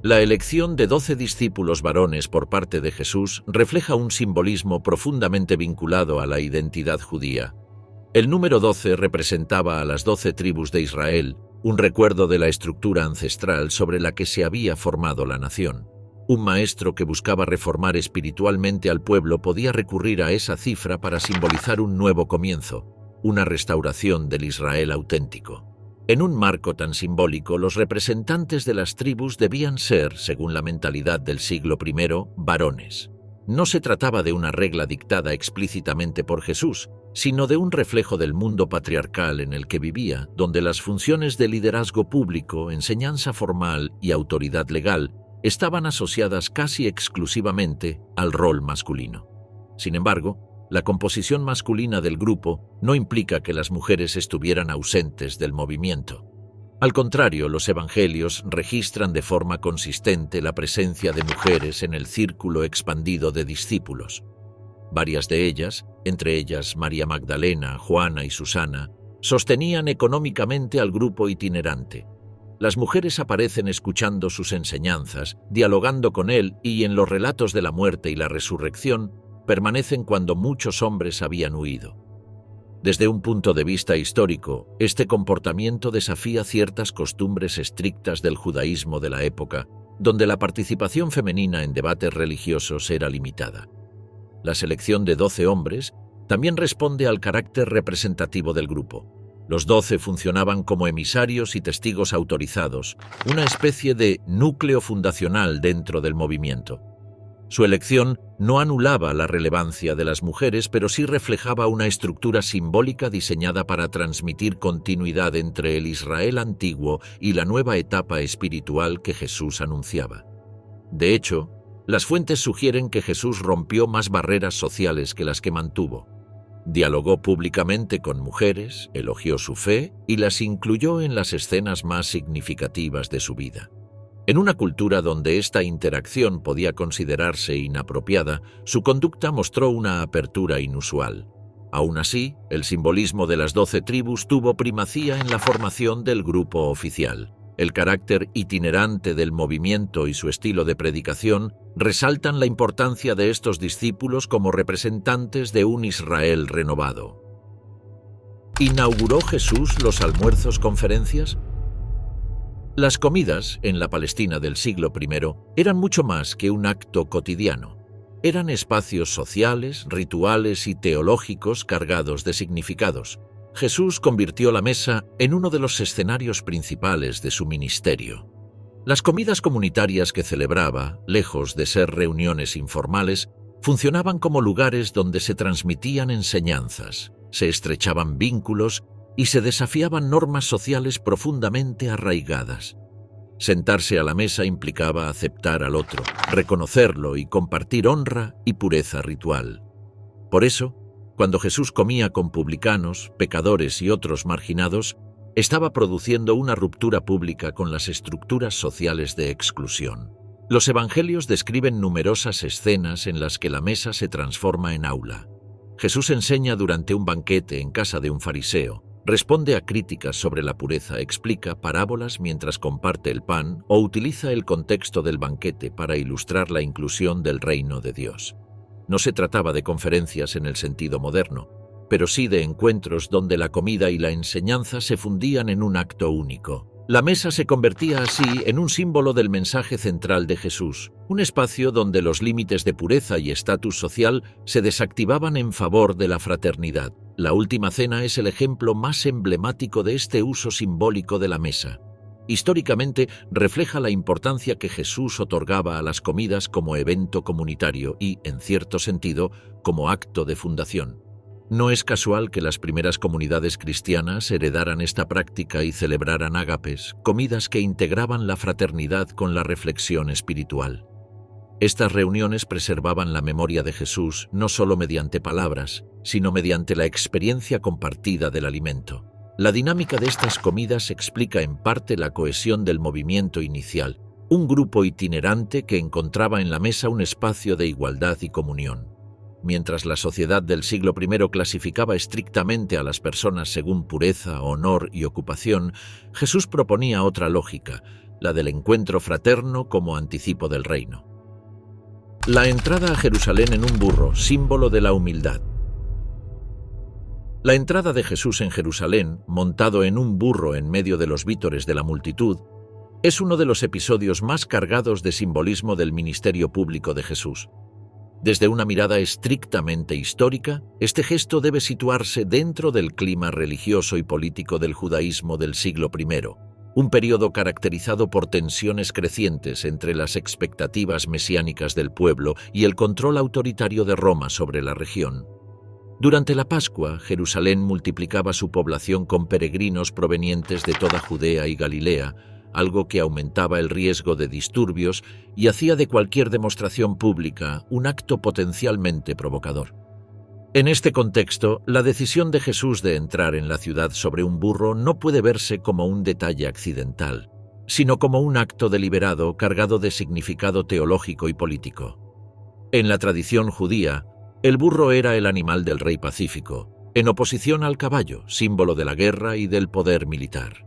Speaker 1: La elección de 12 discípulos varones por parte de Jesús refleja un simbolismo profundamente vinculado a la identidad judía. El número 12 representaba a las 12 tribus de Israel, un recuerdo de la estructura ancestral sobre la que se había formado la nación. Un maestro que buscaba reformar espiritualmente al pueblo podía recurrir a esa cifra para simbolizar un nuevo comienzo, una restauración del Israel auténtico. En un marco tan simbólico, los representantes de las tribus debían ser, según la mentalidad del siglo I, varones. No se trataba de una regla dictada explícitamente por Jesús, sino de un reflejo del mundo patriarcal en el que vivía, donde las funciones de liderazgo público, enseñanza formal y autoridad legal estaban asociadas casi exclusivamente al rol masculino. Sin embargo, la composición masculina del grupo no implica que las mujeres estuvieran ausentes del movimiento. Al contrario, los evangelios registran de forma consistente la presencia de mujeres en el círculo expandido de discípulos. Varias de ellas, entre ellas María Magdalena, Juana y Susana, sostenían económicamente al grupo itinerante. Las mujeres aparecen escuchando sus enseñanzas, dialogando con él y en los relatos de la muerte y la resurrección, permanecen cuando muchos hombres habían huido. Desde un punto de vista histórico, este comportamiento desafía ciertas costumbres estrictas del judaísmo de la época, donde la participación femenina en debates religiosos era limitada. La selección de 12 hombres también responde al carácter representativo del grupo. Los 12 funcionaban como emisarios y testigos autorizados, una especie de núcleo fundacional dentro del movimiento. Su elección no anulaba la relevancia de las mujeres, pero sí reflejaba una estructura simbólica diseñada para transmitir continuidad entre el Israel antiguo y la nueva etapa espiritual que Jesús anunciaba. De hecho, las fuentes sugieren que Jesús rompió más barreras sociales que las que mantuvo. Dialogó públicamente con mujeres, elogió su fe y las incluyó en las escenas más significativas de su vida. En una cultura donde esta interacción podía considerarse inapropiada, su conducta mostró una apertura inusual. Aún así, el simbolismo de las 12 tribus tuvo primacía en la formación del grupo oficial. El carácter itinerante del movimiento y su estilo de predicación resaltan la importancia de estos discípulos como representantes de un Israel renovado. ¿Inauguró Jesús los almuerzos-conferencias? Las comidas, en la Palestina del siglo I, eran mucho más que un acto cotidiano. Eran espacios sociales, rituales y teológicos cargados de significados. Jesús convirtió la mesa en uno de los escenarios principales de su ministerio. Las comidas comunitarias que celebraba, lejos de ser reuniones informales, funcionaban como lugares donde se transmitían enseñanzas, se estrechaban vínculos y se desafiaban normas sociales profundamente arraigadas. Sentarse a la mesa implicaba aceptar al otro, reconocerlo y compartir honra y pureza ritual. Por eso, cuando Jesús comía con publicanos, pecadores y otros marginados, estaba produciendo una ruptura pública con las estructuras sociales de exclusión. Los evangelios describen numerosas escenas en las que la mesa se transforma en aula. Jesús enseña durante un banquete en casa de un fariseo, responde a críticas sobre la pureza, explica parábolas mientras comparte el pan o utiliza el contexto del banquete para ilustrar la inclusión del reino de Dios. No se trataba de conferencias en el sentido moderno, pero sí de encuentros donde la comida y la enseñanza se fundían en un acto único. La mesa se convertía así en un símbolo del mensaje central de Jesús, un espacio donde los límites de pureza y estatus social se desactivaban en favor de la fraternidad. La última cena es el ejemplo más emblemático de este uso simbólico de la mesa. Históricamente refleja la importancia que Jesús otorgaba a las comidas como evento comunitario y, en cierto sentido, como acto de fundación. No es casual que las primeras comunidades cristianas heredaran esta práctica y celebraran ágapes, comidas que integraban la fraternidad con la reflexión espiritual. Estas reuniones preservaban la memoria de Jesús no solo mediante palabras, sino mediante la experiencia compartida del alimento. La dinámica de estas comidas explica en parte la cohesión del movimiento inicial, un grupo itinerante que encontraba en la mesa un espacio de igualdad y comunión. Mientras la sociedad del siglo I clasificaba estrictamente a las personas según pureza, honor y ocupación, Jesús proponía otra lógica, la del encuentro fraterno como anticipo del reino. La entrada a Jerusalén en un burro, símbolo de la humildad. La entrada de Jesús en Jerusalén, montado en un burro en medio de los vítores de la multitud, es uno de los episodios más cargados de simbolismo del ministerio público de Jesús. Desde una mirada estrictamente histórica, este gesto debe situarse dentro del clima religioso y político del judaísmo del siglo I, un periodo caracterizado por tensiones crecientes entre las expectativas mesiánicas del pueblo y el control autoritario de Roma sobre la región. Durante la Pascua, Jerusalén multiplicaba su población con peregrinos provenientes de toda Judea y Galilea, algo que aumentaba el riesgo de disturbios y hacía de cualquier demostración pública un acto potencialmente provocador. En este contexto, la decisión de Jesús de entrar en la ciudad sobre un burro no puede verse como un detalle accidental, sino como un acto deliberado cargado de significado teológico y político. En la tradición judía, el burro era el animal del rey pacífico, en oposición al caballo, símbolo de la guerra y del poder militar.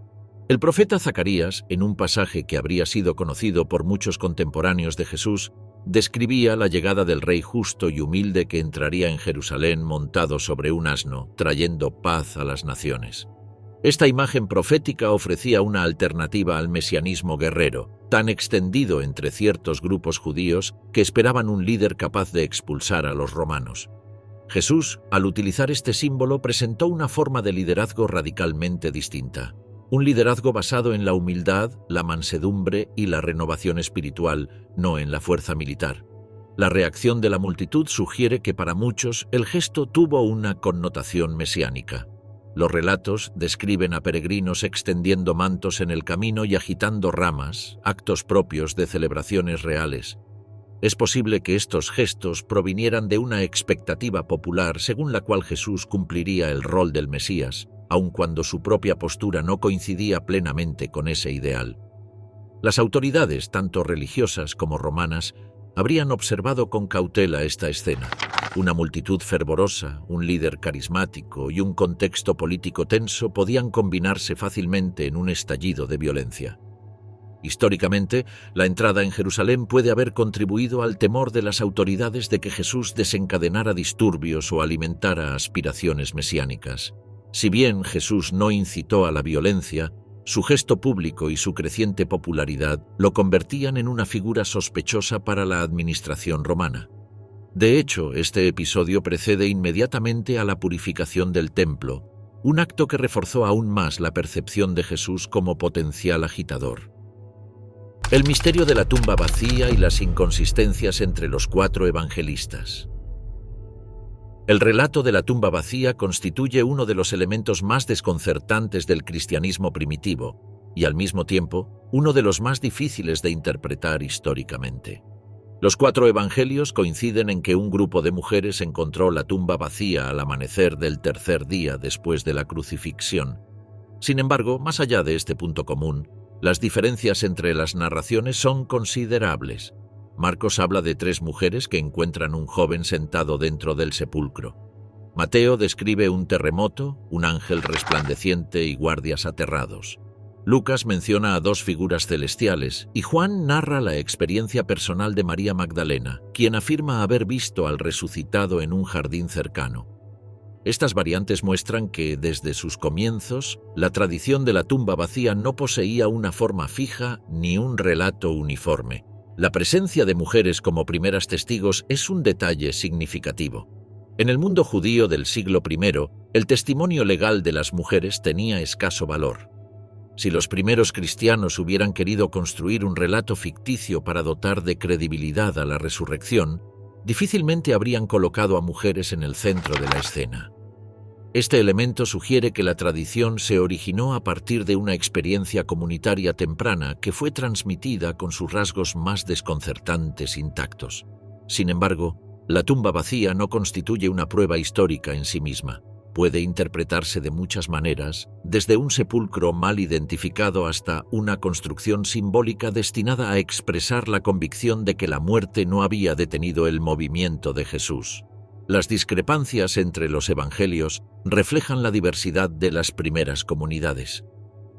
Speaker 1: El profeta Zacarías, en un pasaje que habría sido conocido por muchos contemporáneos de Jesús, describía la llegada del rey justo y humilde que entraría en Jerusalén montado sobre un asno, trayendo paz a las naciones. Esta imagen profética ofrecía una alternativa al mesianismo guerrero, tan extendido entre ciertos grupos judíos que esperaban un líder capaz de expulsar a los romanos. Jesús, al utilizar este símbolo, presentó una forma de liderazgo radicalmente distinta. Un liderazgo basado en la humildad, la mansedumbre y la renovación espiritual, no en la fuerza militar. La reacción de la multitud sugiere que para muchos el gesto tuvo una connotación mesiánica. Los relatos describen a peregrinos extendiendo mantos en el camino y agitando ramas, actos propios de celebraciones reales. Es posible que estos gestos provinieran de una expectativa popular según la cual Jesús cumpliría el rol del Mesías, aun cuando su propia postura no coincidía plenamente con ese ideal. Las autoridades, tanto religiosas como romanas, habrían observado con cautela esta escena. Una multitud fervorosa, un líder carismático y un contexto político tenso podían combinarse fácilmente en un estallido de violencia. Históricamente, la entrada en Jerusalén puede haber contribuido al temor de las autoridades de que Jesús desencadenara disturbios o alimentara aspiraciones mesiánicas. Si bien Jesús no incitó a la violencia, su gesto público y su creciente popularidad lo convertían en una figura sospechosa para la administración romana. De hecho, este episodio precede inmediatamente a la purificación del templo, un acto que reforzó aún más la percepción de Jesús como potencial agitador. El misterio de la tumba vacía y las inconsistencias entre los 4 evangelistas. El relato de la tumba vacía constituye uno de los elementos más desconcertantes del cristianismo primitivo y, al mismo tiempo, uno de los más difíciles de interpretar históricamente. Los 4 evangelios coinciden en que un grupo de mujeres encontró la tumba vacía al amanecer del tercer día después de la crucifixión. Sin embargo, más allá de este punto común, las diferencias entre las narraciones son considerables. Marcos habla de 3 mujeres que encuentran un joven sentado dentro del sepulcro. Mateo describe un terremoto, un ángel resplandeciente y guardias aterrados. Lucas menciona a 2 figuras celestiales y Juan narra la experiencia personal de María Magdalena, quien afirma haber visto al resucitado en un jardín cercano. Estas variantes muestran que, desde sus comienzos, la tradición de la tumba vacía no poseía una forma fija ni un relato uniforme. La presencia de mujeres como primeras testigos es un detalle significativo. En el mundo judío del siglo I, el testimonio legal de las mujeres tenía escaso valor. Si los primeros cristianos hubieran querido construir un relato ficticio para dotar de credibilidad a la resurrección, difícilmente habrían colocado a mujeres en el centro de la escena. Este elemento sugiere que la tradición se originó a partir de una experiencia comunitaria temprana que fue transmitida con sus rasgos más desconcertantes intactos. Sin embargo, la tumba vacía no constituye una prueba histórica en sí misma. Puede interpretarse de muchas maneras, desde un sepulcro mal identificado hasta una construcción simbólica destinada a expresar la convicción de que la muerte no había detenido el movimiento de Jesús. Las discrepancias entre los evangelios reflejan la diversidad de las primeras comunidades.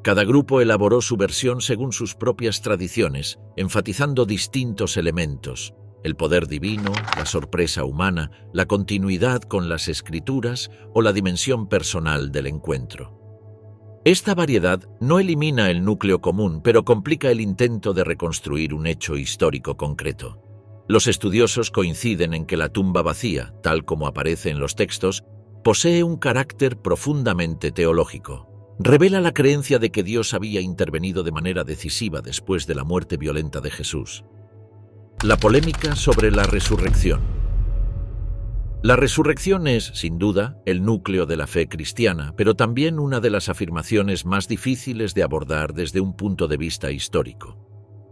Speaker 1: Cada grupo elaboró su versión según sus propias tradiciones, enfatizando distintos elementos: el poder divino, la sorpresa humana, la continuidad con las escrituras o la dimensión personal del encuentro. Esta variedad no elimina el núcleo común, pero complica el intento de reconstruir un hecho histórico concreto. Los estudiosos coinciden en que la tumba vacía, tal como aparece en los textos, posee un carácter profundamente teológico. Revela la creencia de que Dios había intervenido de manera decisiva después de la muerte violenta de Jesús. La polémica sobre la resurrección. La resurrección es, sin duda, el núcleo de la fe cristiana, pero también una de las afirmaciones más difíciles de abordar desde un punto de vista histórico.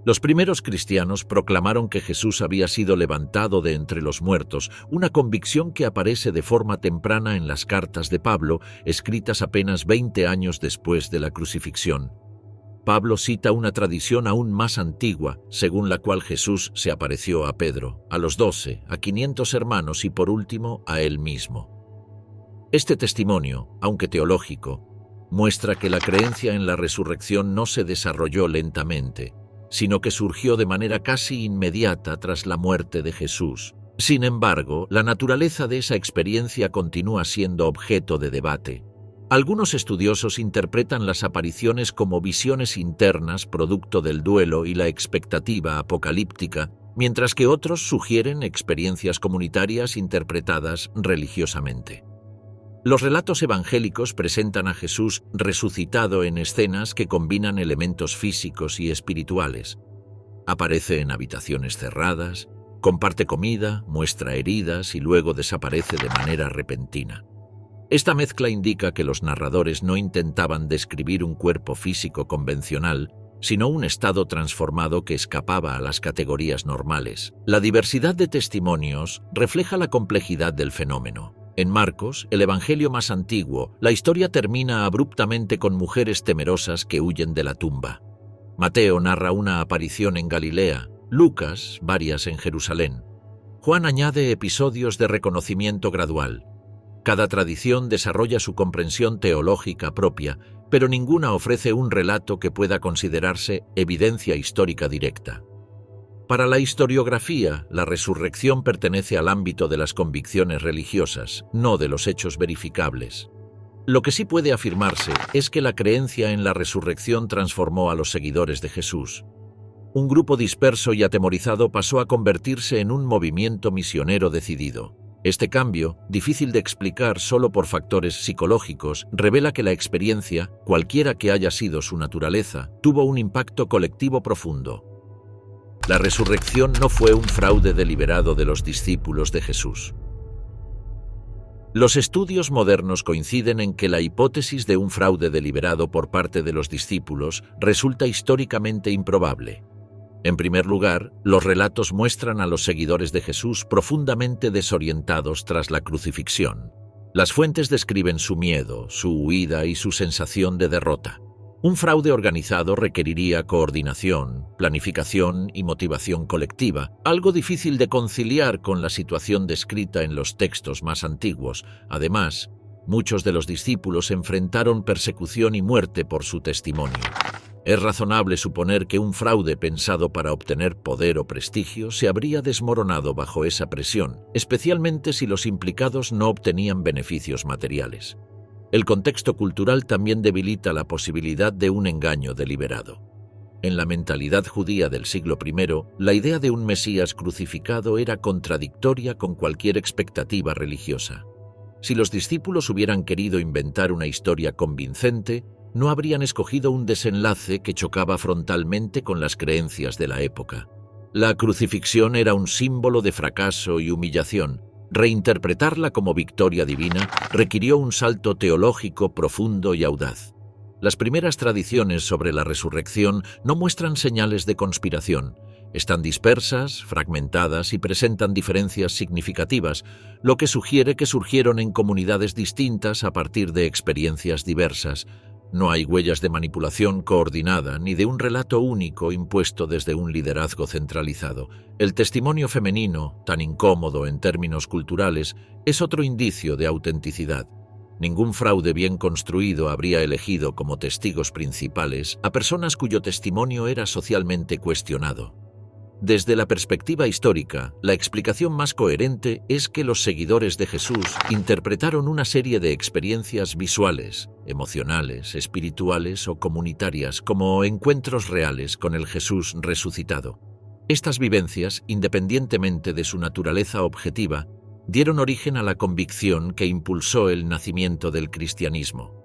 Speaker 1: Los primeros cristianos proclamaron que Jesús había sido levantado de entre los muertos, una convicción que aparece de forma temprana en las cartas de Pablo, escritas apenas 20 años después de la crucifixión. Pablo cita una tradición aún más antigua, según la cual Jesús se apareció a Pedro, a los 12, a 500 hermanos y por último a él mismo. Este testimonio, aunque teológico, muestra que la creencia en la resurrección no se desarrolló lentamente, sino que surgió de manera casi inmediata tras la muerte de Jesús. Sin embargo, la naturaleza de esa experiencia continúa siendo objeto de debate. Algunos estudiosos interpretan las apariciones como visiones internas producto del duelo y la expectativa apocalíptica, mientras que otros sugieren experiencias comunitarias interpretadas religiosamente. Los relatos evangélicos presentan a Jesús resucitado en escenas que combinan elementos físicos y espirituales. Aparece en habitaciones cerradas, comparte comida, muestra heridas y luego desaparece de manera repentina. Esta mezcla indica que los narradores no intentaban describir un cuerpo físico convencional, sino un estado transformado que escapaba a las categorías normales. La diversidad de testimonios refleja la complejidad del fenómeno. En Marcos, el evangelio más antiguo, la historia termina abruptamente con mujeres temerosas que huyen de la tumba. Mateo narra una aparición en Galilea, Lucas, varias en Jerusalén. Juan añade episodios de reconocimiento gradual. Cada tradición desarrolla su comprensión teológica propia, pero ninguna ofrece un relato que pueda considerarse evidencia histórica directa. Para la historiografía, la resurrección pertenece al ámbito de las convicciones religiosas, no de los hechos verificables. Lo que sí puede afirmarse es que la creencia en la resurrección transformó a los seguidores de Jesús. Un grupo disperso y atemorizado pasó a convertirse en un movimiento misionero decidido. Este cambio, difícil de explicar solo por factores psicológicos, revela que la experiencia, cualquiera que haya sido su naturaleza, tuvo un impacto colectivo profundo. La resurrección no fue un fraude deliberado de los discípulos de Jesús. Los estudios modernos coinciden en que la hipótesis de un fraude deliberado por parte de los discípulos resulta históricamente improbable. En primer lugar, los relatos muestran a los seguidores de Jesús profundamente desorientados tras la crucifixión. Las fuentes describen su miedo, su huida y su sensación de derrota. Un fraude organizado requeriría coordinación, planificación y motivación colectiva, algo difícil de conciliar con la situación descrita en los textos más antiguos. Además, muchos de los discípulos enfrentaron persecución y muerte por su testimonio. Es razonable suponer que un fraude pensado para obtener poder o prestigio se habría desmoronado bajo esa presión, especialmente si los implicados no obtenían beneficios materiales. El contexto cultural también debilita la posibilidad de un engaño deliberado. En la mentalidad judía del siglo I, la idea de un Mesías crucificado era contradictoria con cualquier expectativa religiosa. Si los discípulos hubieran querido inventar una historia convincente, no habrían escogido un desenlace que chocaba frontalmente con las creencias de la época. La crucifixión era un símbolo de fracaso y humillación. Reinterpretarla como victoria divina requirió un salto teológico profundo y audaz. Las primeras tradiciones sobre la resurrección no muestran señales de conspiración. Están dispersas, fragmentadas y presentan diferencias significativas, lo que sugiere que surgieron en comunidades distintas a partir de experiencias diversas. No hay huellas de manipulación coordinada ni de un relato único impuesto desde un liderazgo centralizado. El testimonio femenino, tan incómodo en términos culturales, es otro indicio de autenticidad. Ningún fraude bien construido habría elegido como testigos principales a personas cuyo testimonio era socialmente cuestionado. Desde la perspectiva histórica, la explicación más coherente es que los seguidores de Jesús interpretaron una serie de experiencias visuales, emocionales, espirituales o comunitarias como encuentros reales con el Jesús resucitado. Estas vivencias, independientemente de su naturaleza objetiva, dieron origen a la convicción que impulsó el nacimiento del cristianismo.